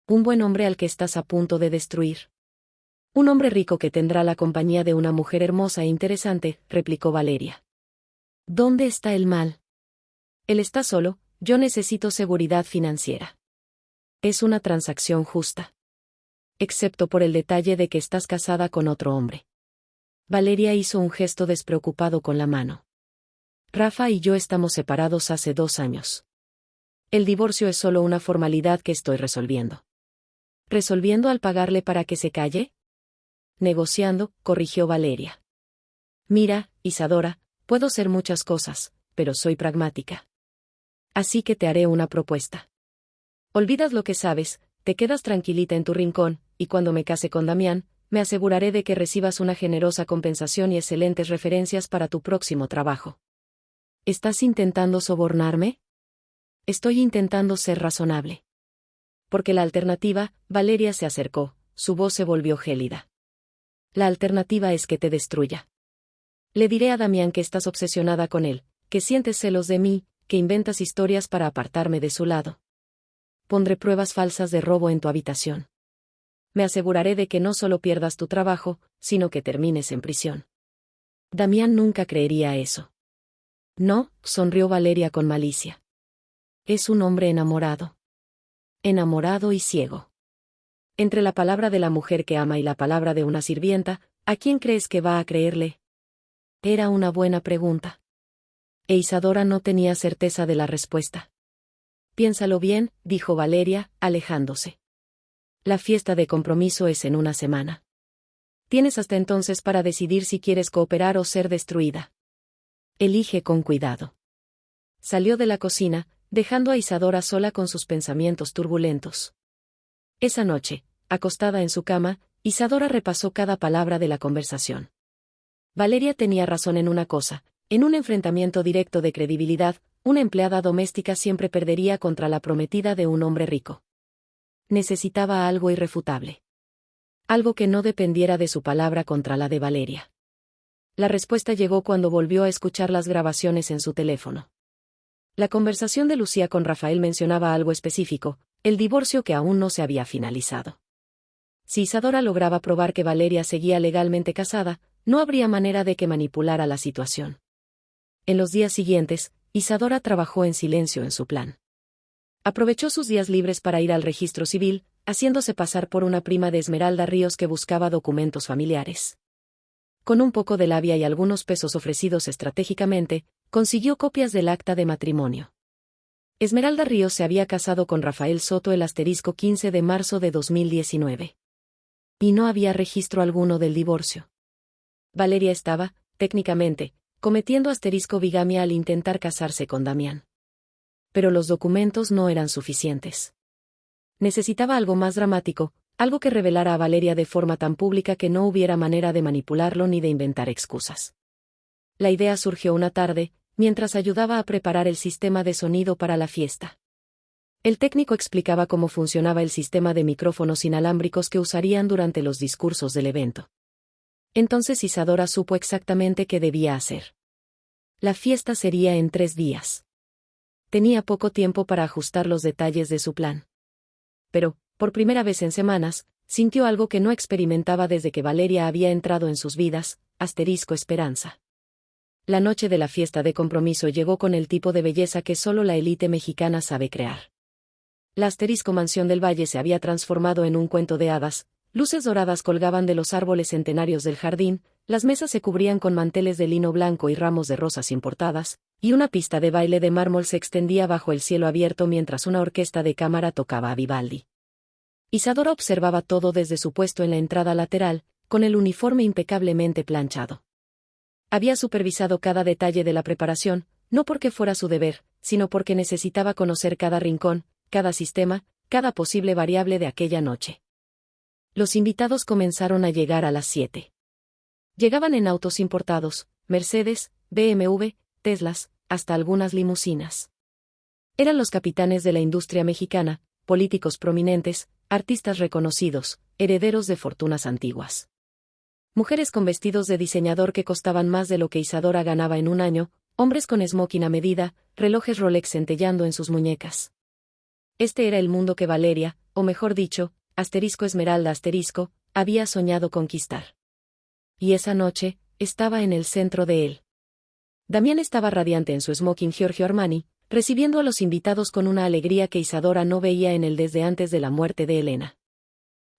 Un buen hombre al que estás a punto de destruir. Un hombre rico que tendrá la compañía de una mujer hermosa e interesante, replicó Valeria. ¿Dónde está el mal? Él está solo, yo necesito seguridad financiera. Es una transacción justa. Excepto por el detalle de que estás casada con otro hombre. Valeria hizo un gesto despreocupado con la mano. Rafa y yo estamos separados hace 2 años. El divorcio es solo una formalidad que estoy resolviendo. ¿Resolviendo al pagarle para que se calle? Negociando, corrigió Valeria. Mira, Isadora, puedo ser muchas cosas, pero soy pragmática. Así que te haré una propuesta. Olvidas lo que sabes, te quedas tranquilita en tu rincón, y cuando me case con Damián, me aseguraré de que recibas una generosa compensación y excelentes referencias para tu próximo trabajo. ¿Estás intentando sobornarme? Estoy intentando ser razonable. Porque la alternativa, Valeria se acercó, su voz se volvió gélida. La alternativa es que te destruya. Le diré a Damián que estás obsesionada con él, que sientes celos de mí, que inventas historias para apartarme de su lado. Pondré pruebas falsas de robo en tu habitación. Me aseguraré de que no solo pierdas tu trabajo, sino que termines en prisión. Damián nunca creería eso. No, sonrió Valeria con malicia. Es un hombre enamorado. Enamorado y ciego. Entre la palabra de la mujer que ama y la palabra de una sirvienta, ¿a quién crees que va a creerle? Era una buena pregunta. E Isadora no tenía certeza de la respuesta. Piénsalo bien, dijo Valeria, alejándose. La fiesta de compromiso es en una semana. Tienes hasta entonces para decidir si quieres cooperar o ser destruida. Elige con cuidado. Salió de la cocina, dejando a Isadora sola con sus pensamientos turbulentos. Esa noche, acostada en su cama, Isadora repasó cada palabra de la conversación. Valeria tenía razón en una cosa, en un enfrentamiento directo de credibilidad, una empleada doméstica siempre perdería contra la prometida de un hombre rico. Necesitaba algo irrefutable. Algo que no dependiera de su palabra contra la de Valeria. La respuesta llegó cuando volvió a escuchar las grabaciones en su teléfono. La conversación de Lucía con Rafael mencionaba algo específico, el divorcio que aún no se había finalizado. Si Isadora lograba probar que Valeria seguía legalmente casada, no habría manera de que manipulara la situación. En los días siguientes, Isadora trabajó en silencio en su plan. Aprovechó sus días libres para ir al registro civil, haciéndose pasar por una prima de Esmeralda Ríos que buscaba documentos familiares. Con un poco de labia y algunos pesos ofrecidos estratégicamente, consiguió copias del acta de matrimonio. Esmeralda Ríos se había casado con Rafael Soto el *15 de marzo de 2019. Y no había registro alguno del divorcio. Valeria estaba, técnicamente, cometiendo bigamia al intentar casarse con Damián. Pero los documentos no eran suficientes. Necesitaba algo más dramático, algo que revelara a Valeria de forma tan pública que no hubiera manera de manipularlo ni de inventar excusas. La idea surgió una tarde, mientras ayudaba a preparar el sistema de sonido para la fiesta. El técnico explicaba cómo funcionaba el sistema de micrófonos inalámbricos que usarían durante los discursos del evento. Entonces Isadora supo exactamente qué debía hacer. La fiesta sería en 3 días. Tenía poco tiempo para ajustar los detalles de su plan. Pero, por primera vez en semanas, sintió algo que no experimentaba desde que Valeria había entrado en sus vidas, esperanza. La noche de la fiesta de compromiso llegó con el tipo de belleza que solo la élite mexicana sabe crear. La mansión del Valle se había transformado en un cuento de hadas, luces doradas colgaban de los árboles centenarios del jardín, las mesas se cubrían con manteles de lino blanco y ramos de rosas importadas, y una pista de baile de mármol se extendía bajo el cielo abierto mientras una orquesta de cámara tocaba a Vivaldi. Isadora observaba todo desde su puesto en la entrada lateral, con el uniforme impecablemente planchado. Había supervisado cada detalle de la preparación, no porque fuera su deber, sino porque necesitaba conocer cada rincón, cada sistema, cada posible variable de aquella noche. Los invitados comenzaron a llegar a las 7. Llegaban en autos importados, Mercedes, BMW, Teslas, hasta algunas limusinas. Eran los capitanes de la industria mexicana, políticos prominentes, artistas reconocidos, herederos de fortunas antiguas. Mujeres con vestidos de diseñador que costaban más de lo que Isadora ganaba en un año, hombres con smoking a medida, relojes Rolex centellando en sus muñecas. Este era el mundo que Valeria, o mejor dicho, Esmeralda había soñado conquistar. Y esa noche, estaba en el centro de él. Damián estaba radiante en su smoking Giorgio Armani, recibiendo a los invitados con una alegría que Isadora no veía en él desde antes de la muerte de Elena.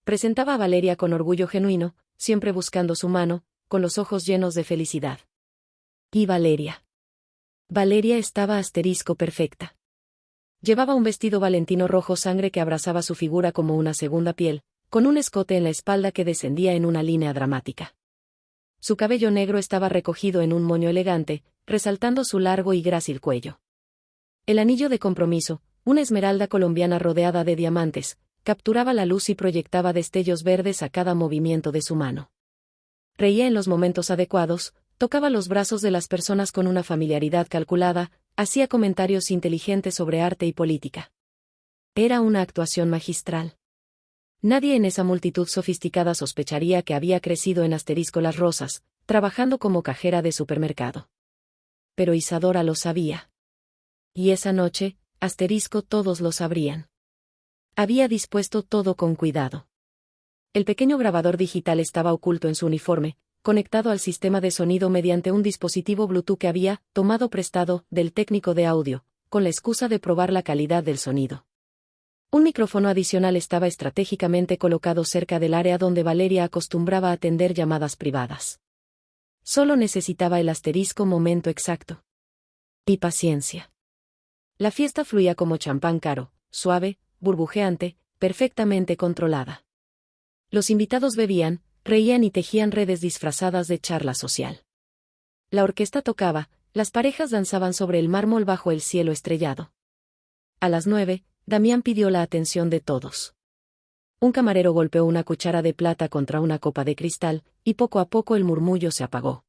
Presentaba a Valeria con orgullo genuino, siempre buscando su mano, con los ojos llenos de felicidad. Y Valeria. Valeria estaba perfecta. Llevaba un vestido valentino rojo sangre que abrazaba su figura como una segunda piel, con un escote en la espalda que descendía en una línea dramática. Su cabello negro estaba recogido en un moño elegante, resaltando su largo y grácil cuello. El anillo de compromiso, una esmeralda colombiana rodeada de diamantes, capturaba la luz y proyectaba destellos verdes a cada movimiento de su mano. Reía en los momentos adecuados, tocaba los brazos de las personas con una familiaridad calculada, hacía comentarios inteligentes sobre arte y política. Era una actuación magistral. Nadie en esa multitud sofisticada sospecharía que había crecido en Las Rosas, trabajando como cajera de supermercado. Pero Isadora lo sabía. Y esa noche, todos lo sabrían. Había dispuesto todo con cuidado. El pequeño grabador digital estaba oculto en su uniforme, conectado al sistema de sonido mediante un dispositivo Bluetooth que había tomado prestado del técnico de audio, con la excusa de probar la calidad del sonido. Un micrófono adicional estaba estratégicamente colocado cerca del área donde Valeria acostumbraba a atender llamadas privadas. Solo necesitaba el momento exacto. Y paciencia. La fiesta fluía como champán caro, suave, burbujeante, perfectamente controlada. Los invitados bebían, reían y tejían redes disfrazadas de charla social. La orquesta tocaba, las parejas danzaban sobre el mármol bajo el cielo estrellado. A las 9, Damián pidió la atención de todos. Un camarero golpeó una cuchara de plata contra una copa de cristal, y poco a poco el murmullo se apagó.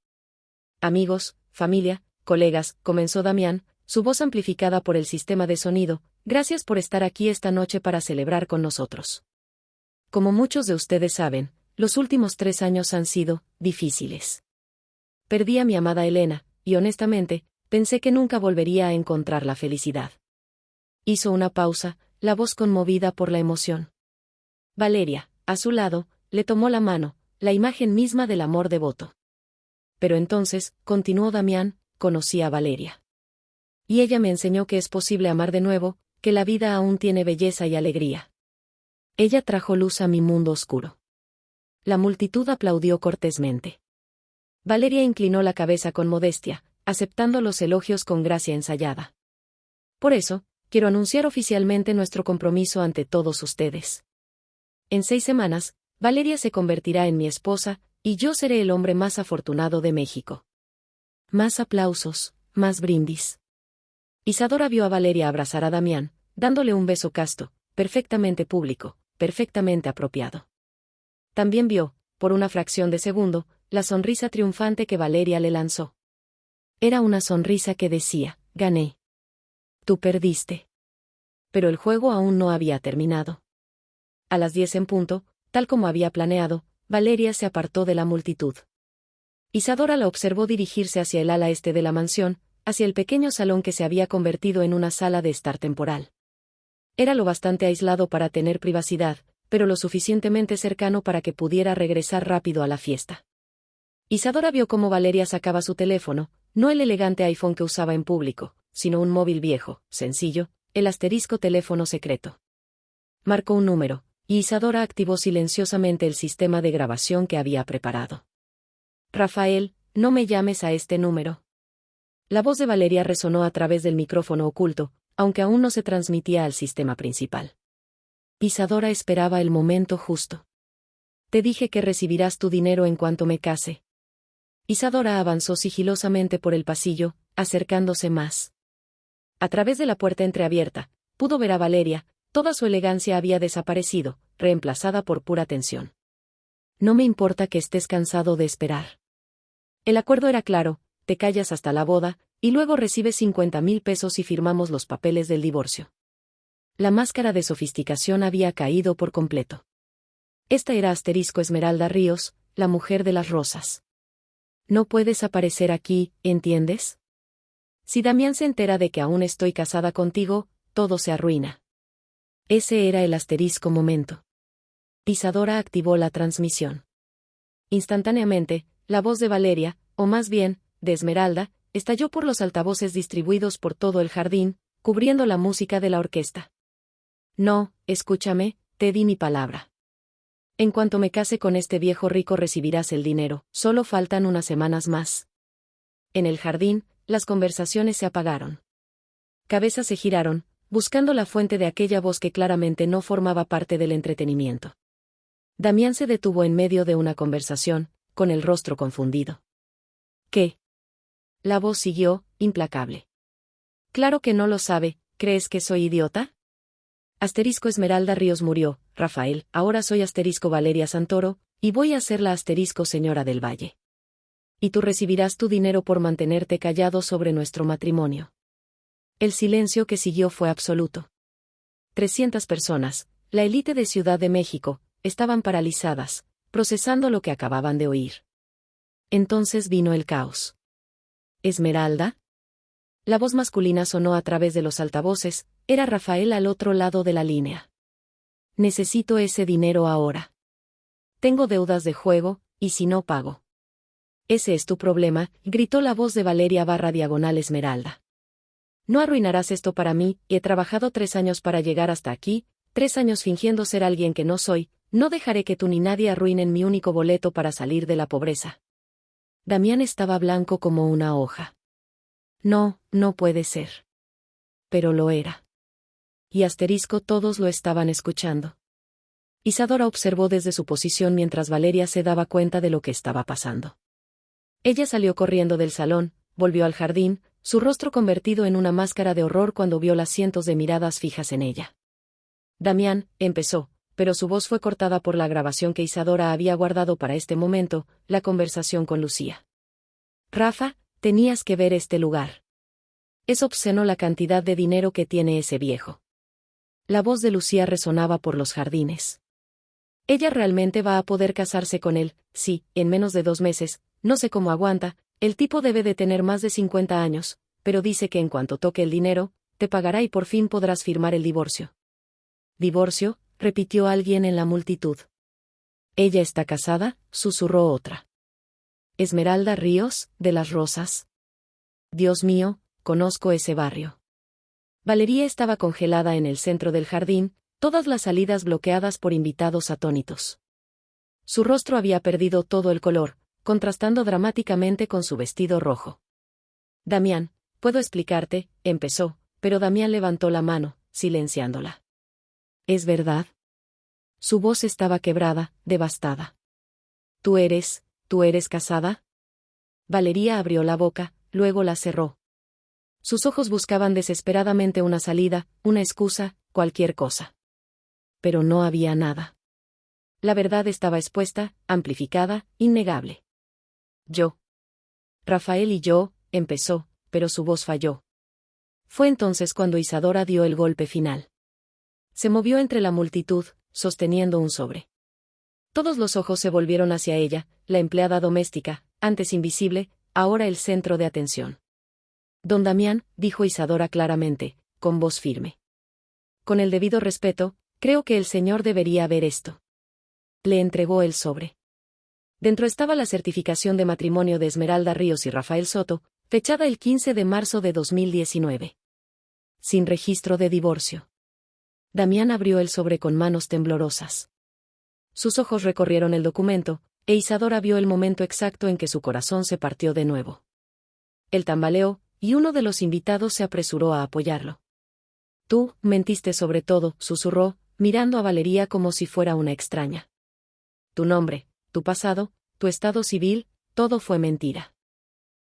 Amigos, familia, colegas, comenzó Damián, su voz amplificada por el sistema de sonido, gracias por estar aquí esta noche para celebrar con nosotros. Como muchos de ustedes saben, los últimos 3 años han sido difíciles. Perdí a mi amada Elena, y honestamente, pensé que nunca volvería a encontrar la felicidad. Hizo una pausa, la voz conmovida por la emoción. Valeria, a su lado, le tomó la mano, la imagen misma del amor devoto. Pero entonces, continuó Damián, conocí a Valeria. Y ella me enseñó que es posible amar de nuevo, que la vida aún tiene belleza y alegría. Ella trajo luz a mi mundo oscuro. La multitud aplaudió cortésmente. Valeria inclinó la cabeza con modestia, aceptando los elogios con gracia ensayada. Por eso, quiero anunciar oficialmente nuestro compromiso ante todos ustedes. En 6 semanas, Valeria se convertirá en mi esposa, y yo seré el hombre más afortunado de México. Más aplausos, más brindis. Isadora vio a Valeria abrazar a Damián, dándole un beso casto, perfectamente público, perfectamente apropiado. También vio, por una fracción de segundo, la sonrisa triunfante que Valeria le lanzó. Era una sonrisa que decía, gané. Tú perdiste. Pero el juego aún no había terminado. A las 10 en punto, tal como había planeado, Valeria se apartó de la multitud. Isadora la observó dirigirse hacia el ala este de la mansión, hacia el pequeño salón que se había convertido en una sala de estar temporal. Era lo bastante aislado para tener privacidad, pero lo suficientemente cercano para que pudiera regresar rápido a la fiesta. Isadora vio cómo Valeria sacaba su teléfono, no el elegante iPhone que usaba en público, sino un móvil viejo, sencillo, el asterisco teléfono secreto. Marcó un número, y Isadora activó silenciosamente el sistema de grabación que había preparado. Rafael, no me llames a este número. La voz de Valeria resonó a través del micrófono oculto, aunque aún no se transmitía al sistema principal. Isadora esperaba el momento justo. Te dije que recibirás tu dinero en cuanto me case. Isadora avanzó sigilosamente por el pasillo, acercándose más. A través de la puerta entreabierta, pudo ver a Valeria, toda su elegancia había desaparecido, reemplazada por pura tensión. No me importa que estés cansado de esperar. El acuerdo era claro, te callas hasta la boda, y luego recibes 50,000 pesos y firmamos los papeles del divorcio. La máscara de sofisticación había caído por completo. Esta era Asterisco Esmeralda Ríos, la mujer de las rosas. No puedes aparecer aquí, ¿entiendes? Si Damián se entera de que aún estoy casada contigo, todo se arruina. Ese era el asterisco momento. Isadora activó la transmisión. Instantáneamente, la voz de Valeria, o más bien, de Esmeralda, estalló por los altavoces distribuidos por todo el jardín, cubriendo la música de la orquesta. No, escúchame, te di mi palabra. En cuanto me case con este viejo rico recibirás el dinero, solo faltan unas semanas más. En el jardín, las conversaciones se apagaron. Cabezas se giraron, buscando la fuente de aquella voz que claramente no formaba parte del entretenimiento. Damián se detuvo en medio de una conversación, con el rostro confundido. ¿Qué? La voz siguió, implacable. Claro que no lo sabe, ¿crees que soy idiota? Asterisco Esmeralda Ríos murió, Rafael, ahora soy Asterisco Valeria Santoro, y voy a ser la Asterisco Señora del Valle. Y tú recibirás tu dinero por mantenerte callado sobre nuestro matrimonio. El silencio que siguió fue absoluto. 300 personas, la élite de Ciudad de México, estaban paralizadas, procesando lo que acababan de oír. Entonces vino el caos. ¿Esmeralda? La voz masculina sonó a través de los altavoces, era Rafael al otro lado de la línea. Necesito ese dinero ahora. Tengo deudas de juego, y si no pago. Ese es tu problema, gritó la voz de Valeria / Esmeralda. No arruinarás esto para mí, he trabajado 3 años para llegar hasta aquí, 3 años fingiendo ser alguien que no soy, no dejaré que tú ni nadie arruinen mi único boleto para salir de la pobreza. Damián estaba blanco como una hoja. No, no puede ser. Pero lo era. Y asterisco todos lo estaban escuchando. Isadora observó desde su posición mientras Valeria se daba cuenta de lo que estaba pasando. Ella salió corriendo del salón, volvió al jardín, su rostro convertido en una máscara de horror cuando vio las cientos de miradas fijas en ella. Damián, empezó, pero su voz fue cortada por la grabación que Isadora había guardado para este momento, la conversación con Lucía. Rafa, tenías que ver este lugar. Es obsceno la cantidad de dinero que tiene ese viejo. La voz de Lucía resonaba por los jardines. Ella realmente va a poder casarse con él, sí, en menos de 2 meses, no sé cómo aguanta, el tipo debe de tener más de 50 años, pero dice que en cuanto toque el dinero, te pagará y por fin podrás firmar el divorcio. Divorcio, repitió alguien en la multitud. Ella está casada, susurró otra. Esmeralda Ríos, de las Rosas. Dios mío, conozco ese barrio. Valeria estaba congelada en el centro del jardín, todas las salidas bloqueadas por invitados atónitos. Su rostro había perdido todo el color, contrastando dramáticamente con su vestido rojo. Damián, puedo explicarte, empezó, pero Damián levantó la mano, silenciándola. ¿Es verdad? Su voz estaba quebrada, devastada. ¿Tú eres casada? Valeria abrió la boca, luego la cerró. Sus ojos buscaban desesperadamente una salida, una excusa, cualquier cosa. Pero no había nada. La verdad estaba expuesta, amplificada, innegable. Rafael y yo, empezó, pero su voz falló. Fue entonces cuando Isadora dio el golpe final. Se movió entre la multitud, sosteniendo un sobre. Todos los ojos se volvieron hacia ella, la empleada doméstica, antes invisible, ahora el centro de atención. Don Damián, dijo Isadora claramente, con voz firme. Con el debido respeto, creo que el señor debería ver esto. Le entregó el sobre. Dentro estaba la certificación de matrimonio de Esmeralda Ríos y Rafael Soto, fechada el 15 de marzo de 2019. Sin registro de divorcio. Damián abrió el sobre con manos temblorosas. Sus ojos recorrieron el documento, e Isadora vio el momento exacto en que su corazón se partió de nuevo. Él tambaleó, y uno de los invitados se apresuró a apoyarlo. Tú, mentiste sobre todo, susurró, mirando a Valeria como si fuera una extraña. Tu nombre, tu pasado, tu estado civil, todo fue mentira.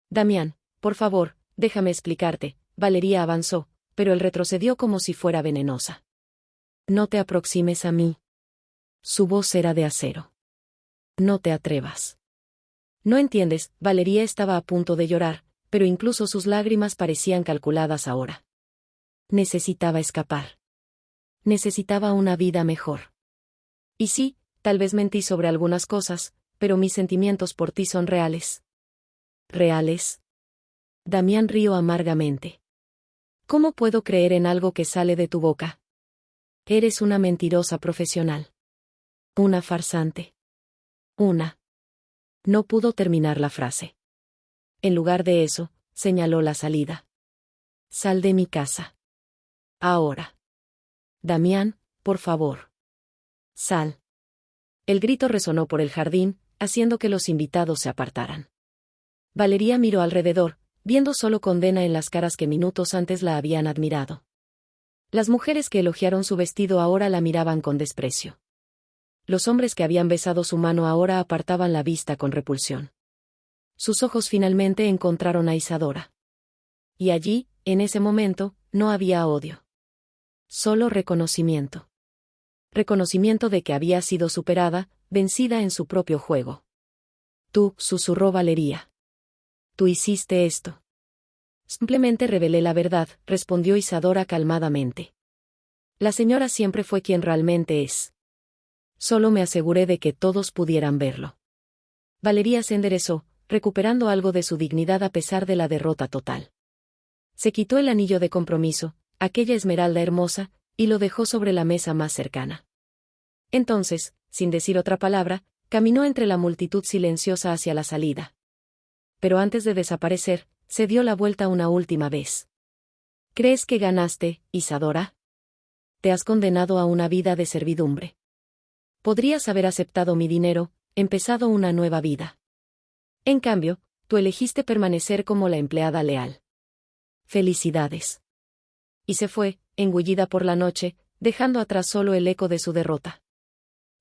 Damián, por favor, déjame explicarte, Valeria avanzó, pero él retrocedió como si fuera venenosa. No te aproximes a mí. Su voz era de acero. No te atrevas. No entiendes, Valeria estaba a punto de llorar, pero incluso sus lágrimas parecían calculadas ahora. Necesitaba escapar. Necesitaba una vida mejor. Y sí, tal vez mentí sobre algunas cosas, pero mis sentimientos por ti son reales. ¿Reales? Damián rió amargamente. ¿Cómo puedo creer en algo que sale de tu boca? Eres una mentirosa profesional. Una farsante. No pudo terminar la frase. En lugar de eso, señaló la salida. Sal de mi casa. Ahora. Damián, por favor. Sal. El grito resonó por el jardín, haciendo que los invitados se apartaran. Valeria miró alrededor, viendo solo condena en las caras que minutos antes la habían admirado. Las mujeres que elogiaron su vestido ahora la miraban con desprecio. Los hombres que habían besado su mano ahora apartaban la vista con repulsión. Sus ojos finalmente encontraron a Isadora. Y allí, en ese momento, no había odio. Solo reconocimiento. Reconocimiento de que había sido superada, vencida en su propio juego. Tú, susurró Valeria. Tú hiciste esto. Simplemente revelé la verdad, respondió Isadora calmadamente. La señora siempre fue quien realmente es. Solo me aseguré de que todos pudieran verlo. Valeria se enderezó, recuperando algo de su dignidad a pesar de la derrota total. Se quitó el anillo de compromiso, aquella esmeralda hermosa, y lo dejó sobre la mesa más cercana. Entonces, sin decir otra palabra, caminó entre la multitud silenciosa hacia la salida. Pero antes de desaparecer, se dio la vuelta una última vez. ¿Crees que ganaste, Isadora? Te has condenado a una vida de servidumbre. Podrías haber aceptado mi dinero, empezado una nueva vida. En cambio, tú elegiste permanecer como la empleada leal. Felicidades. Y se fue, engullida por la noche, dejando atrás solo el eco de su derrota.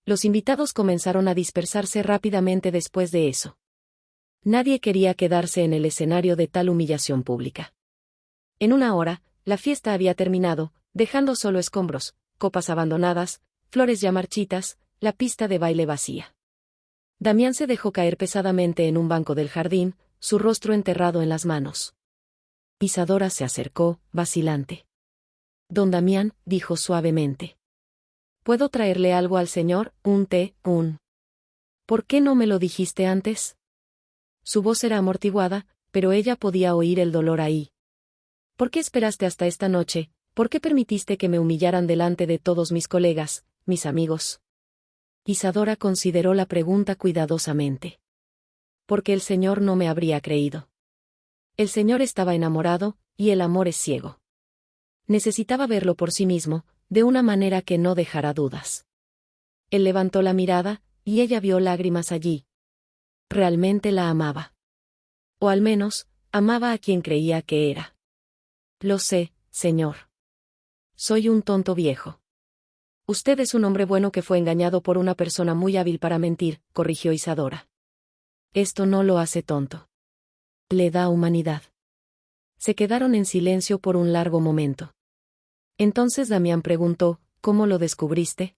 Los invitados comenzaron a dispersarse rápidamente después de eso. Nadie quería quedarse en el escenario de tal humillación pública. En una hora, la fiesta había terminado, dejando solo escombros, copas abandonadas, flores ya marchitas, la pista de baile vacía. Damián se dejó caer pesadamente en un banco del jardín, su rostro enterrado en las manos. Isadora se acercó, vacilante. Don Damián, dijo suavemente. ¿Puedo traerle algo al señor? Un té, un... ¿Por qué no me lo dijiste antes? Su voz era amortiguada, pero ella podía oír el dolor ahí. ¿Por qué esperaste hasta esta noche? ¿por qué permitiste que me humillaran delante de todos mis colegas, mis amigos? Isadora consideró la pregunta cuidadosamente. Porque el Señor no me habría creído. El Señor estaba enamorado, y el amor es ciego. Necesitaba verlo por sí mismo, de una manera que no dejara dudas. Él levantó la mirada, y ella vio lágrimas allí. Realmente la amaba. O al menos, amaba a quien creía que era. Lo sé, señor. Soy un tonto viejo. Usted es un hombre bueno que fue engañado por una persona muy hábil para mentir, corrigió Isadora. Esto no lo hace tonto. Le da humanidad. Se quedaron en silencio por un largo momento. Entonces Damián preguntó, ¿cómo lo descubriste?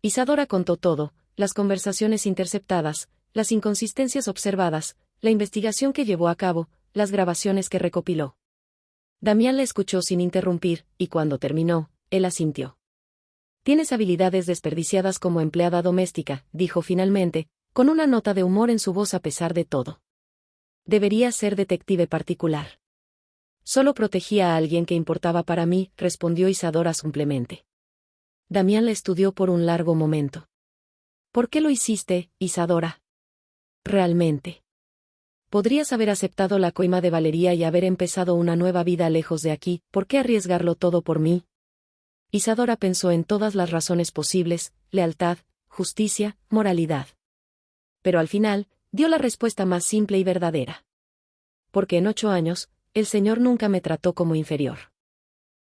Isadora contó todo, las conversaciones interceptadas, las inconsistencias observadas, la investigación que llevó a cabo, las grabaciones que recopiló. Damián la escuchó sin interrumpir, y cuando terminó, él asintió. Tienes habilidades desperdiciadas como empleada doméstica, dijo finalmente, con una nota de humor en su voz a pesar de todo. Deberías ser detective particular. Solo protegía a alguien que importaba para mí, respondió Isadora simplemente. Damián la estudió por un largo momento. ¿Por qué lo hiciste, Isadora? Realmente. Podrías haber aceptado la coima de Valeria y haber empezado una nueva vida lejos de aquí, ¿por qué arriesgarlo todo por mí? Isadora pensó en todas las razones posibles, lealtad, justicia, moralidad. Pero al final, dio la respuesta más simple y verdadera. Porque en 8 años, el Señor nunca me trató como inferior.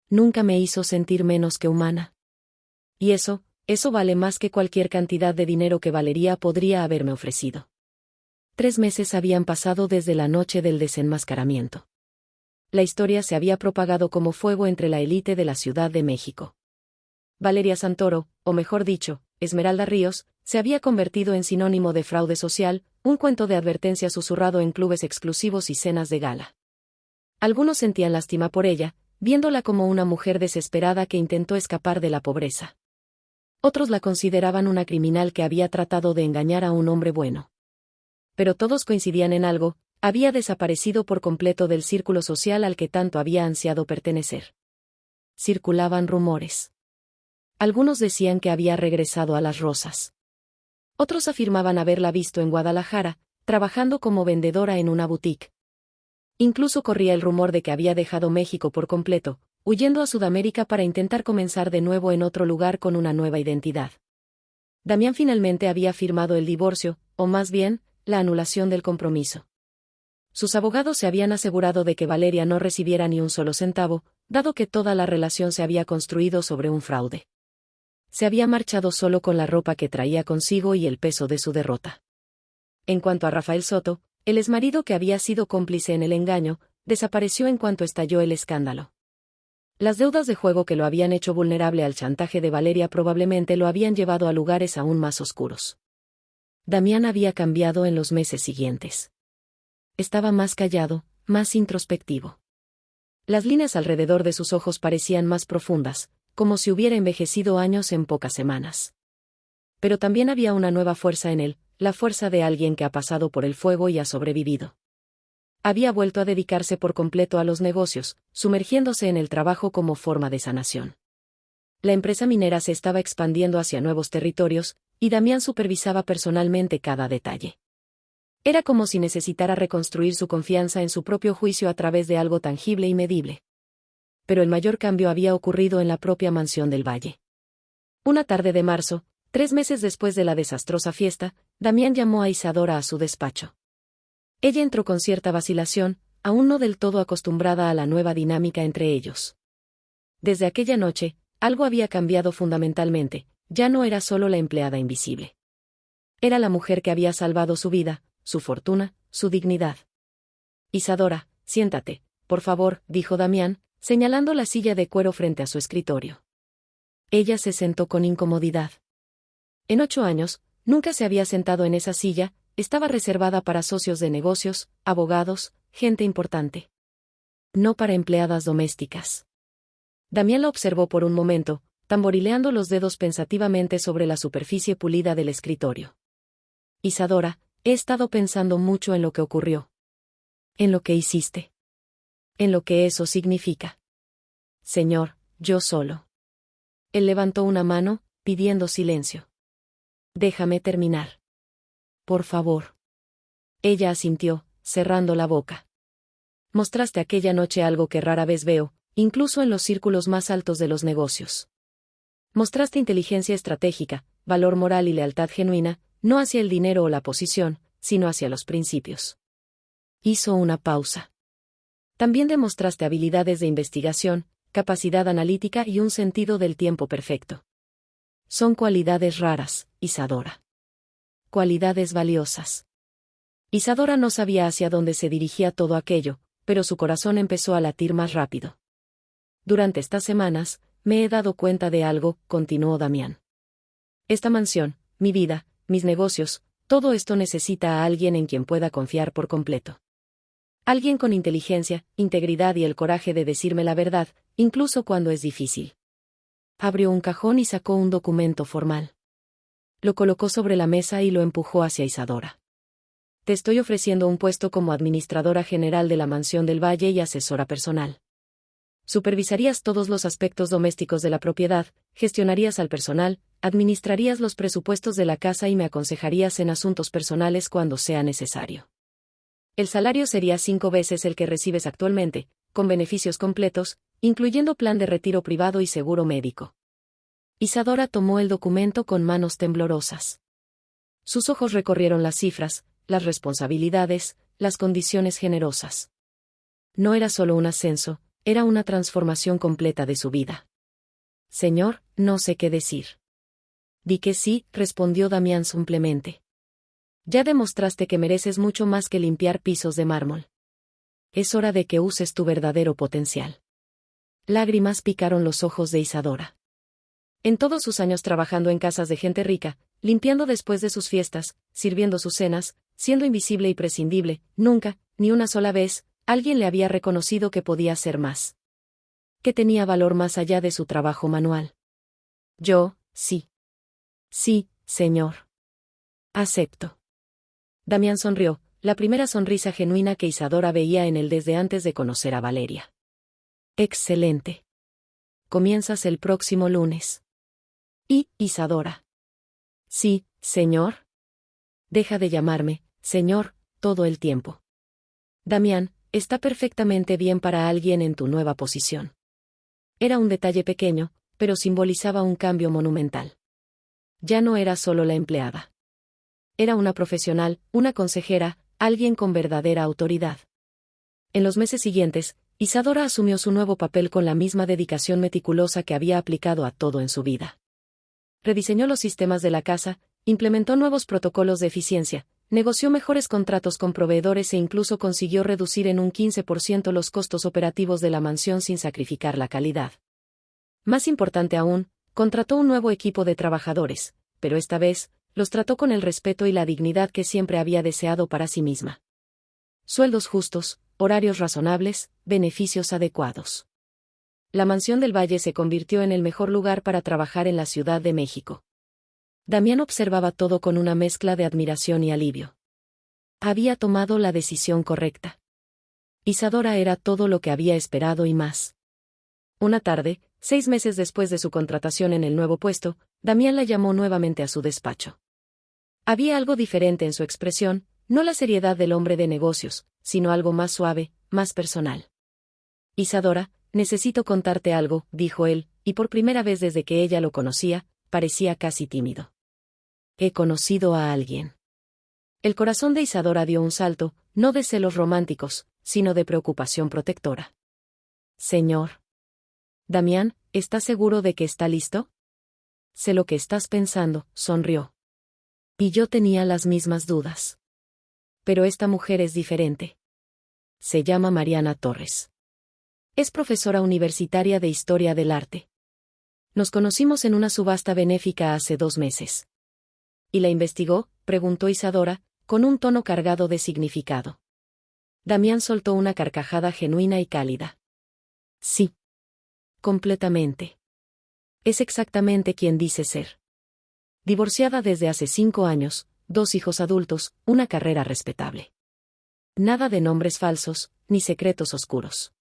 Nunca me hizo sentir menos que humana. Y eso vale más que cualquier cantidad de dinero que Valeria podría haberme ofrecido. 3 meses habían pasado desde la noche del desenmascaramiento. La historia se había propagado como fuego entre la élite de la Ciudad de México. Valeria Santoro, o mejor dicho, Esmeralda Ríos, se había convertido en sinónimo de fraude social, un cuento de advertencia susurrado en clubes exclusivos y cenas de gala. Algunos sentían lástima por ella, viéndola como una mujer desesperada que intentó escapar de la pobreza. Otros la consideraban una criminal que había tratado de engañar a un hombre bueno. Pero todos coincidían en algo, había desaparecido por completo del círculo social al que tanto había ansiado pertenecer. Circulaban rumores. Algunos decían que había regresado a Las Rosas. Otros afirmaban haberla visto en Guadalajara, trabajando como vendedora en una boutique. Incluso corría el rumor de que había dejado México por completo, huyendo a Sudamérica para intentar comenzar de nuevo en otro lugar con una nueva identidad. Damián finalmente había firmado el divorcio, o más bien, la anulación del compromiso. Sus abogados se habían asegurado de que Valeria no recibiera ni un solo centavo, dado que toda la relación se había construido sobre un fraude. Se había marchado solo con la ropa que traía consigo y el peso de su derrota. En cuanto a Rafael Soto, el exmarido que había sido cómplice en el engaño, desapareció en cuanto estalló el escándalo. Las deudas de juego que lo habían hecho vulnerable al chantaje de Valeria probablemente lo habían llevado a lugares aún más oscuros. Damián había cambiado en los meses siguientes. Estaba más callado, más introspectivo. Las líneas alrededor de sus ojos parecían más profundas, como si hubiera envejecido años en pocas semanas. Pero también había una nueva fuerza en él, la fuerza de alguien que ha pasado por el fuego y ha sobrevivido. Había vuelto a dedicarse por completo a los negocios, sumergiéndose en el trabajo como forma de sanación. La empresa minera se estaba expandiendo hacia nuevos territorios, y Damián supervisaba personalmente cada detalle. Era como si necesitara reconstruir su confianza en su propio juicio a través de algo tangible y medible. Pero el mayor cambio había ocurrido en la propia mansión del Valle. Una tarde de marzo, 3 meses después de la desastrosa fiesta, Damián llamó a Isadora a su despacho. Ella entró con cierta vacilación, aún no del todo acostumbrada a la nueva dinámica entre ellos. Desde aquella noche, algo había cambiado fundamentalmente, ya no era solo la empleada invisible. Era la mujer que había salvado su vida, su fortuna, su dignidad. Isadora, siéntate, por favor, dijo Damián, señalando la silla de cuero frente a su escritorio. Ella se sentó con incomodidad. En 8 años, nunca se había sentado en esa silla, estaba reservada para socios de negocios, abogados, gente importante. No para empleadas domésticas. Damián la observó por un momento, tamborileando los dedos pensativamente sobre la superficie pulida del escritorio. Isadora, he estado pensando mucho en lo que ocurrió. En lo que hiciste. En lo que eso significa. Señor, yo solo. Él levantó una mano, pidiendo silencio. Déjame terminar. Por favor. Ella asintió, cerrando la boca. Mostraste aquella noche algo que rara vez veo, incluso en los círculos más altos de los negocios. Mostraste inteligencia estratégica, valor moral y lealtad genuina, no hacia el dinero o la posición, sino hacia los principios. Hizo una pausa. También demostraste habilidades de investigación, capacidad analítica y un sentido del tiempo perfecto. Son cualidades raras, Isadora. Cualidades valiosas. Isadora no sabía hacia dónde se dirigía todo aquello, pero su corazón empezó a latir más rápido. Durante estas semanas, me he dado cuenta de algo, continuó Damián. Esta mansión, mi vida, mis negocios, todo esto necesita a alguien en quien pueda confiar por completo. Alguien con inteligencia, integridad y el coraje de decirme la verdad, incluso cuando es difícil. Abrió un cajón y sacó un documento formal. Lo colocó sobre la mesa y lo empujó hacia Isadora. Te estoy ofreciendo un puesto como administradora general de la Mansión del Valle y asesora personal. Supervisarías todos los aspectos domésticos de la propiedad, gestionarías al personal, administrarías los presupuestos de la casa y me aconsejarías en asuntos personales cuando sea necesario. El salario sería 5 veces el que recibes actualmente, con beneficios completos, incluyendo plan de retiro privado y seguro médico. Isadora tomó el documento con manos temblorosas. Sus ojos recorrieron las cifras, las responsabilidades, las condiciones generosas. No era solo un ascenso, era una transformación completa de su vida. Señor, no sé qué decir. Di que sí, respondió Damián simplemente. Ya demostraste que mereces mucho más que limpiar pisos de mármol. Es hora de que uses tu verdadero potencial. Lágrimas picaron los ojos de Isadora. En todos sus años trabajando en casas de gente rica, limpiando después de sus fiestas, sirviendo sus cenas, siendo invisible y prescindible, nunca, ni una sola vez, alguien le había reconocido que podía ser más. Que tenía valor más allá de su trabajo manual. Yo, sí. Sí, señor. Acepto. Damián sonrió, la primera sonrisa genuina que Isadora veía en él desde antes de conocer a Valeria. Excelente. Comienzas el próximo lunes. ¿Y, Isadora? Sí, señor. Deja de llamarme, señor, todo el tiempo. Damián, está perfectamente bien para alguien en tu nueva posición. Era un detalle pequeño, pero simbolizaba un cambio monumental. Ya no era solo la empleada. Era una profesional, una consejera, alguien con verdadera autoridad. En los meses siguientes, Isadora asumió su nuevo papel con la misma dedicación meticulosa que había aplicado a todo en su vida. Rediseñó los sistemas de la casa, implementó nuevos protocolos de eficiencia, negoció mejores contratos con proveedores e incluso consiguió reducir en un 15% los costos operativos de la mansión sin sacrificar la calidad. Más importante aún, contrató un nuevo equipo de trabajadores, pero esta vez, los trató con el respeto y la dignidad que siempre había deseado para sí misma. Sueldos justos, horarios razonables, beneficios adecuados. La Mansión del Valle se convirtió en el mejor lugar para trabajar en la Ciudad de México. Damián observaba todo con una mezcla de admiración y alivio. Había tomado la decisión correcta. Isadora era todo lo que había esperado y más. Una tarde, 6 meses después de su contratación en el nuevo puesto, Damián la llamó nuevamente a su despacho. Había algo diferente en su expresión, no la seriedad del hombre de negocios, sino algo más suave, más personal. Isadora, necesito contarte algo, dijo él, y por primera vez desde que ella lo conocía, parecía casi tímido. He conocido a alguien. El corazón de Isadora dio un salto, no de celos románticos, sino de preocupación protectora. Señor. Damián, ¿estás seguro de que está listo? Sé lo que estás pensando, sonrió. Y yo tenía las mismas dudas. Pero esta mujer es diferente. Se llama Mariana Torres. Es profesora universitaria de Historia del Arte. Nos conocimos en una subasta benéfica hace 2 meses. ¿Y la investigó?, preguntó Isadora, con un tono cargado de significado. Damián soltó una carcajada genuina y cálida. Sí. Completamente. Es exactamente quien dice ser. Divorciada desde hace 5 años, 2 hijos adultos, una carrera respetable. Nada de nombres falsos, ni secretos oscuros.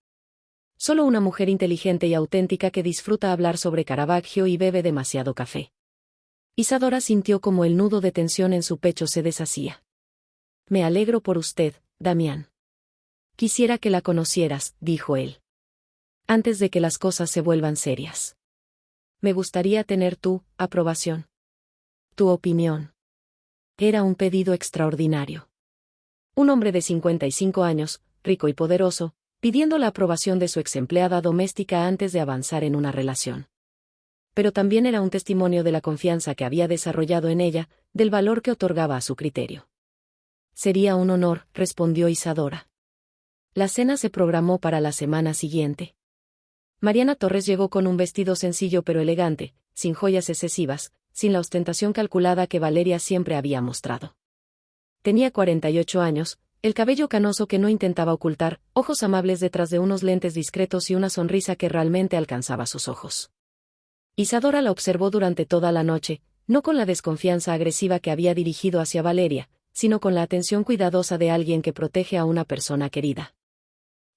Solo una mujer inteligente y auténtica que disfruta hablar sobre Caravaggio y bebe demasiado café. Isadora sintió como el nudo de tensión en su pecho se deshacía. Me alegro por usted, Damián. Quisiera que la conocieras, dijo él. Antes de que las cosas se vuelvan serias. Me gustaría tener tu aprobación. Tu opinión. Era un pedido extraordinario. Un hombre de 55 años, rico y poderoso, pidiendo la aprobación de su ex empleada doméstica antes de avanzar en una relación. Pero también era un testimonio de la confianza que había desarrollado en ella, del valor que otorgaba a su criterio. Sería un honor, respondió Isadora. La cena se programó para la semana siguiente. Mariana Torres llegó con un vestido sencillo pero elegante, sin joyas excesivas, sin la ostentación calculada que Valeria siempre había mostrado. Tenía 48 años, el cabello canoso que no intentaba ocultar, ojos amables detrás de unos lentes discretos y una sonrisa que realmente alcanzaba sus ojos. Isadora la observó durante toda la noche, no con la desconfianza agresiva que había dirigido hacia Valeria, sino con la atención cuidadosa de alguien que protege a una persona querida.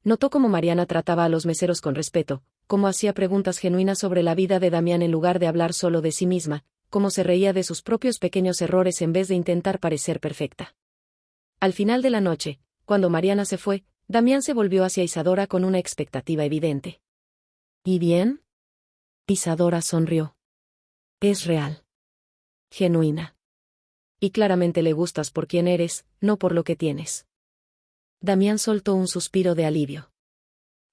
Notó cómo Mariana trataba a los meseros con respeto, cómo hacía preguntas genuinas sobre la vida de Damián en lugar de hablar solo de sí misma, cómo se reía de sus propios pequeños errores en vez de intentar parecer perfecta. Al final de la noche, cuando Mariana se fue, Damián se volvió hacia Isadora con una expectativa evidente. ¿Y bien? Isadora sonrió. Es real. Genuina. Y claramente le gustas por quien eres, no por lo que tienes. Damián soltó un suspiro de alivio.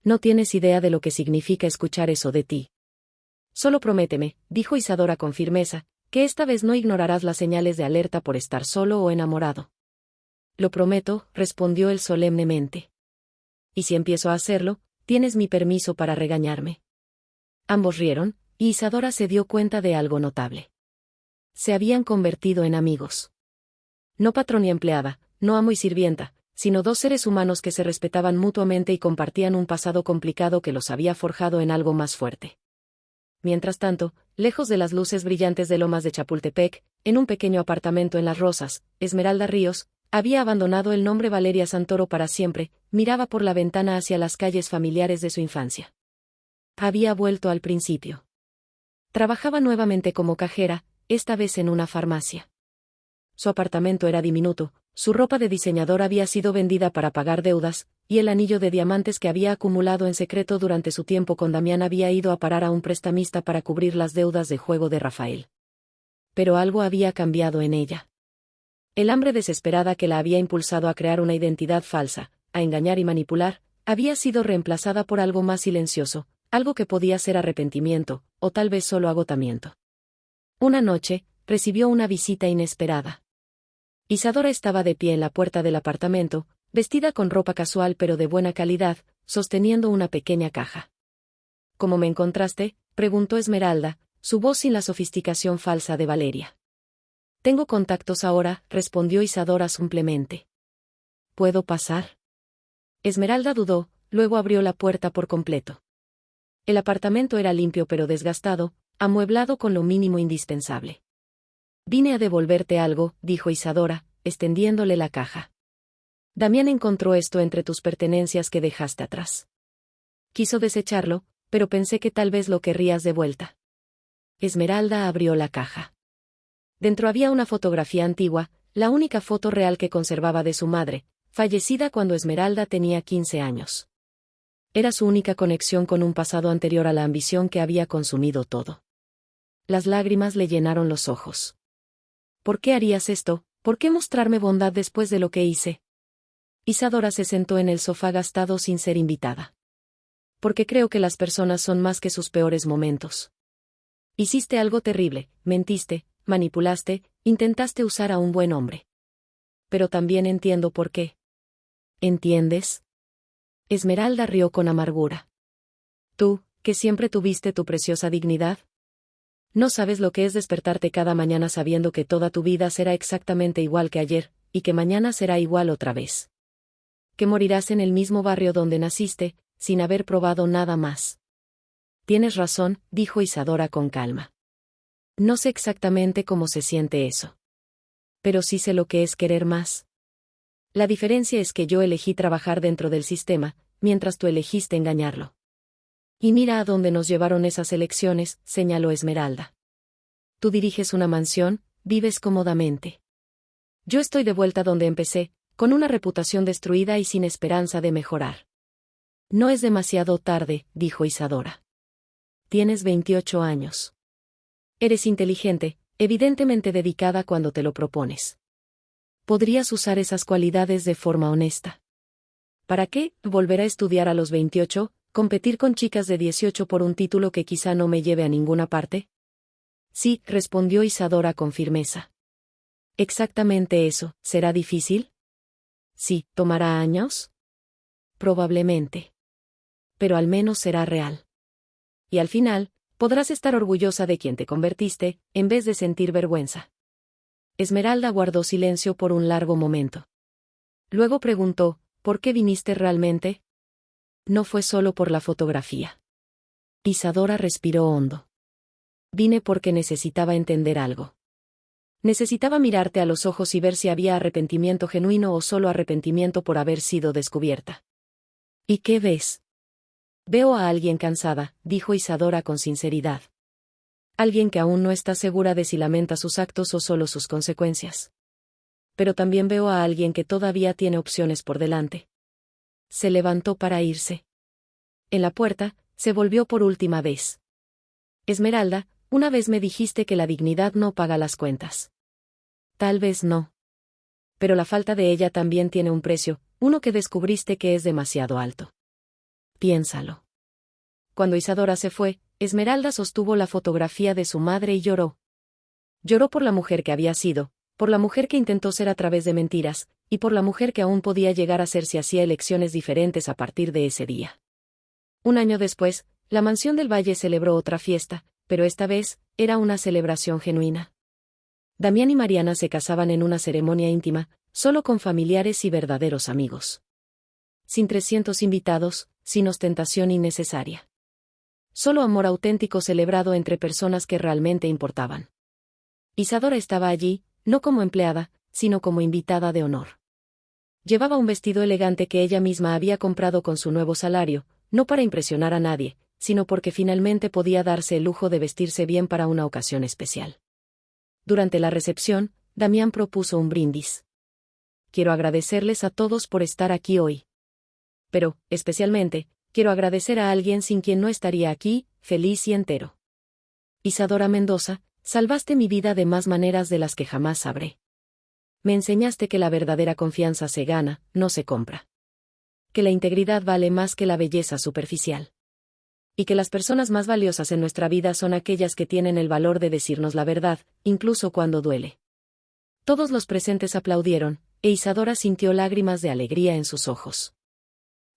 No tienes idea de lo que significa escuchar eso de ti. Solo prométeme, dijo Isadora con firmeza, que esta vez no ignorarás las señales de alerta por estar solo o enamorado. Lo prometo, respondió él solemnemente. Y si empiezo a hacerlo, tienes mi permiso para regañarme. Ambos rieron, y Isadora se dio cuenta de algo notable. Se habían convertido en amigos. No patrón y empleada, no amo y sirvienta, sino dos seres humanos que se respetaban mutuamente y compartían un pasado complicado que los había forjado en algo más fuerte. Mientras tanto, lejos de las luces brillantes de Lomas de Chapultepec, en un pequeño apartamento en Las Rosas, Esmeralda Ríos había abandonado el nombre Valeria Santoro para siempre, miraba por la ventana hacia las calles familiares de su infancia. Había vuelto al principio. Trabajaba nuevamente como cajera, esta vez en una farmacia. Su apartamento era diminuto, su ropa de diseñador había sido vendida para pagar deudas, y el anillo de diamantes que había acumulado en secreto durante su tiempo con Damián había ido a parar a un prestamista para cubrir las deudas de juego de Rafael. Pero algo había cambiado en ella. El hambre desesperada que la había impulsado a crear una identidad falsa, a engañar y manipular, había sido reemplazada por algo más silencioso, algo que podía ser arrepentimiento, o tal vez solo agotamiento. Una noche, recibió una visita inesperada. Isadora estaba de pie en la puerta del apartamento, vestida con ropa casual pero de buena calidad, sosteniendo una pequeña caja. ¿Cómo me encontraste?, preguntó Esmeralda, su voz sin la sofisticación falsa de Valeria. Tengo contactos ahora, respondió Isadora simplemente. ¿Puedo pasar? Esmeralda dudó, luego abrió la puerta por completo. El apartamento era limpio pero desgastado, amueblado con lo mínimo indispensable. Vine a devolverte algo, dijo Isadora, extendiéndole la caja. Damián encontró esto entre tus pertenencias que dejaste atrás. Quiso desecharlo, pero pensé que tal vez lo querrías de vuelta. Esmeralda abrió la caja. Dentro había una fotografía antigua, la única foto real que conservaba de su madre, fallecida cuando Esmeralda tenía 15 años. Era su única conexión con un pasado anterior a la ambición que había consumido todo. Las lágrimas le llenaron los ojos. ¿Por qué harías esto? ¿Por qué mostrarme bondad después de lo que hice? Isadora se sentó en el sofá gastado sin ser invitada. Porque creo que las personas son más que sus peores momentos. Hiciste algo terrible, mentiste, manipulaste, intentaste usar a un buen hombre. Pero también entiendo por qué. ¿Entiendes? Esmeralda rió con amargura. Tú, que siempre tuviste tu preciosa dignidad. No sabes lo que es despertarte cada mañana sabiendo que toda tu vida será exactamente igual que ayer, y que mañana será igual otra vez. Que morirás en el mismo barrio donde naciste, sin haber probado nada más. Tienes razón, dijo Isadora con calma. No sé exactamente cómo se siente eso. Pero sí sé lo que es querer más. La diferencia es que yo elegí trabajar dentro del sistema, mientras tú elegiste engañarlo. Y mira a dónde nos llevaron esas elecciones, señaló Esmeralda. Tú diriges una mansión, vives cómodamente. Yo estoy de vuelta donde empecé, con una reputación destruida y sin esperanza de mejorar. No es demasiado tarde, dijo Isadora. Tienes 28 años. Eres inteligente, evidentemente dedicada cuando te lo propones. Podrías usar esas cualidades de forma honesta. ¿Para qué? Volver a estudiar a los 28, competir con chicas de 18 por un título que quizá no me lleve a ninguna parte. Sí, respondió Isadora con firmeza. Exactamente eso, ¿será difícil? Sí, ¿tomará años? Probablemente. Pero al menos será real. Y al final, podrás estar orgullosa de quien te convertiste, en vez de sentir vergüenza. Esmeralda guardó silencio por un largo momento. Luego preguntó, ¿por qué viniste realmente? No fue solo por la fotografía. Isadora respiró hondo. Vine porque necesitaba entender algo. Necesitaba mirarte a los ojos y ver si había arrepentimiento genuino o solo arrepentimiento por haber sido descubierta. ¿Y qué ves? Veo a alguien cansada, dijo Isadora con sinceridad. Alguien que aún no está segura de si lamenta sus actos o solo sus consecuencias. Pero también veo a alguien que todavía tiene opciones por delante. Se levantó para irse. En la puerta, se volvió por última vez. Esmeralda, una vez me dijiste que la dignidad no paga las cuentas. Tal vez no. Pero la falta de ella también tiene un precio, uno que descubriste que es demasiado alto. Piénsalo. Cuando Isadora se fue, Esmeralda sostuvo la fotografía de su madre y lloró. Lloró por la mujer que había sido, por la mujer que intentó ser a través de mentiras, y por la mujer que aún podía llegar a ser si hacía elecciones diferentes a partir de ese día. Un año después, la Mansión del Valle celebró otra fiesta, pero esta vez, era una celebración genuina. Damián y Mariana se casaban en una ceremonia íntima, solo con familiares y verdaderos amigos. Sin 300 invitados, sin ostentación innecesaria. Solo amor auténtico celebrado entre personas que realmente importaban. Isadora estaba allí, no como empleada, sino como invitada de honor. Llevaba un vestido elegante que ella misma había comprado con su nuevo salario, no para impresionar a nadie, sino porque finalmente podía darse el lujo de vestirse bien para una ocasión especial. Durante la recepción, Damián propuso un brindis. Quiero agradecerles a todos por estar aquí hoy. Pero, especialmente, quiero agradecer a alguien sin quien no estaría aquí, feliz y entero. Isadora Mendoza, salvaste mi vida de más maneras de las que jamás sabré. Me enseñaste que la verdadera confianza se gana, no se compra. Que la integridad vale más que la belleza superficial. Y que las personas más valiosas en nuestra vida son aquellas que tienen el valor de decirnos la verdad, incluso cuando duele. Todos los presentes aplaudieron, e Isadora sintió lágrimas de alegría en sus ojos.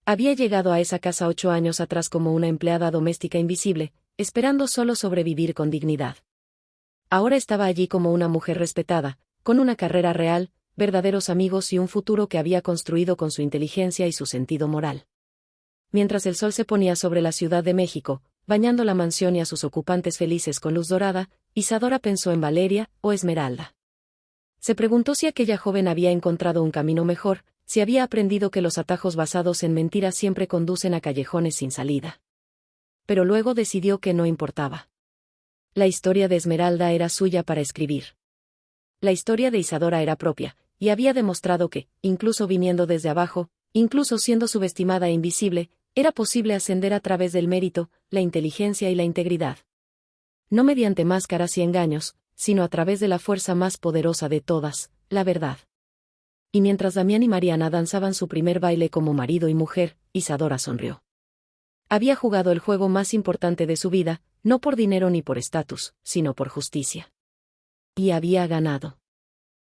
Había llegado a esa casa 8 años atrás como una empleada doméstica invisible, esperando solo sobrevivir con dignidad. Ahora estaba allí como una mujer respetada, con una carrera real, verdaderos amigos y un futuro que había construido con su inteligencia y su sentido moral. Mientras el sol se ponía sobre la Ciudad de México, bañando la mansión y a sus ocupantes felices con luz dorada, Isadora pensó en Valeria o Esmeralda. Se preguntó si aquella joven había encontrado un camino mejor, si había aprendido que los atajos basados en mentiras siempre conducen a callejones sin salida. Pero luego decidió que no importaba. La historia de Esmeralda era suya para escribir. La historia de Isadora era propia, y había demostrado que, incluso viniendo desde abajo, incluso siendo subestimada e invisible, era posible ascender a través del mérito, la inteligencia y la integridad. No mediante máscaras y engaños, sino a través de la fuerza más poderosa de todas, la verdad. Y mientras Damián y Mariana danzaban su primer baile como marido y mujer, Isadora sonrió. Había jugado el juego más importante de su vida, no por dinero ni por estatus, sino por justicia. Y había ganado.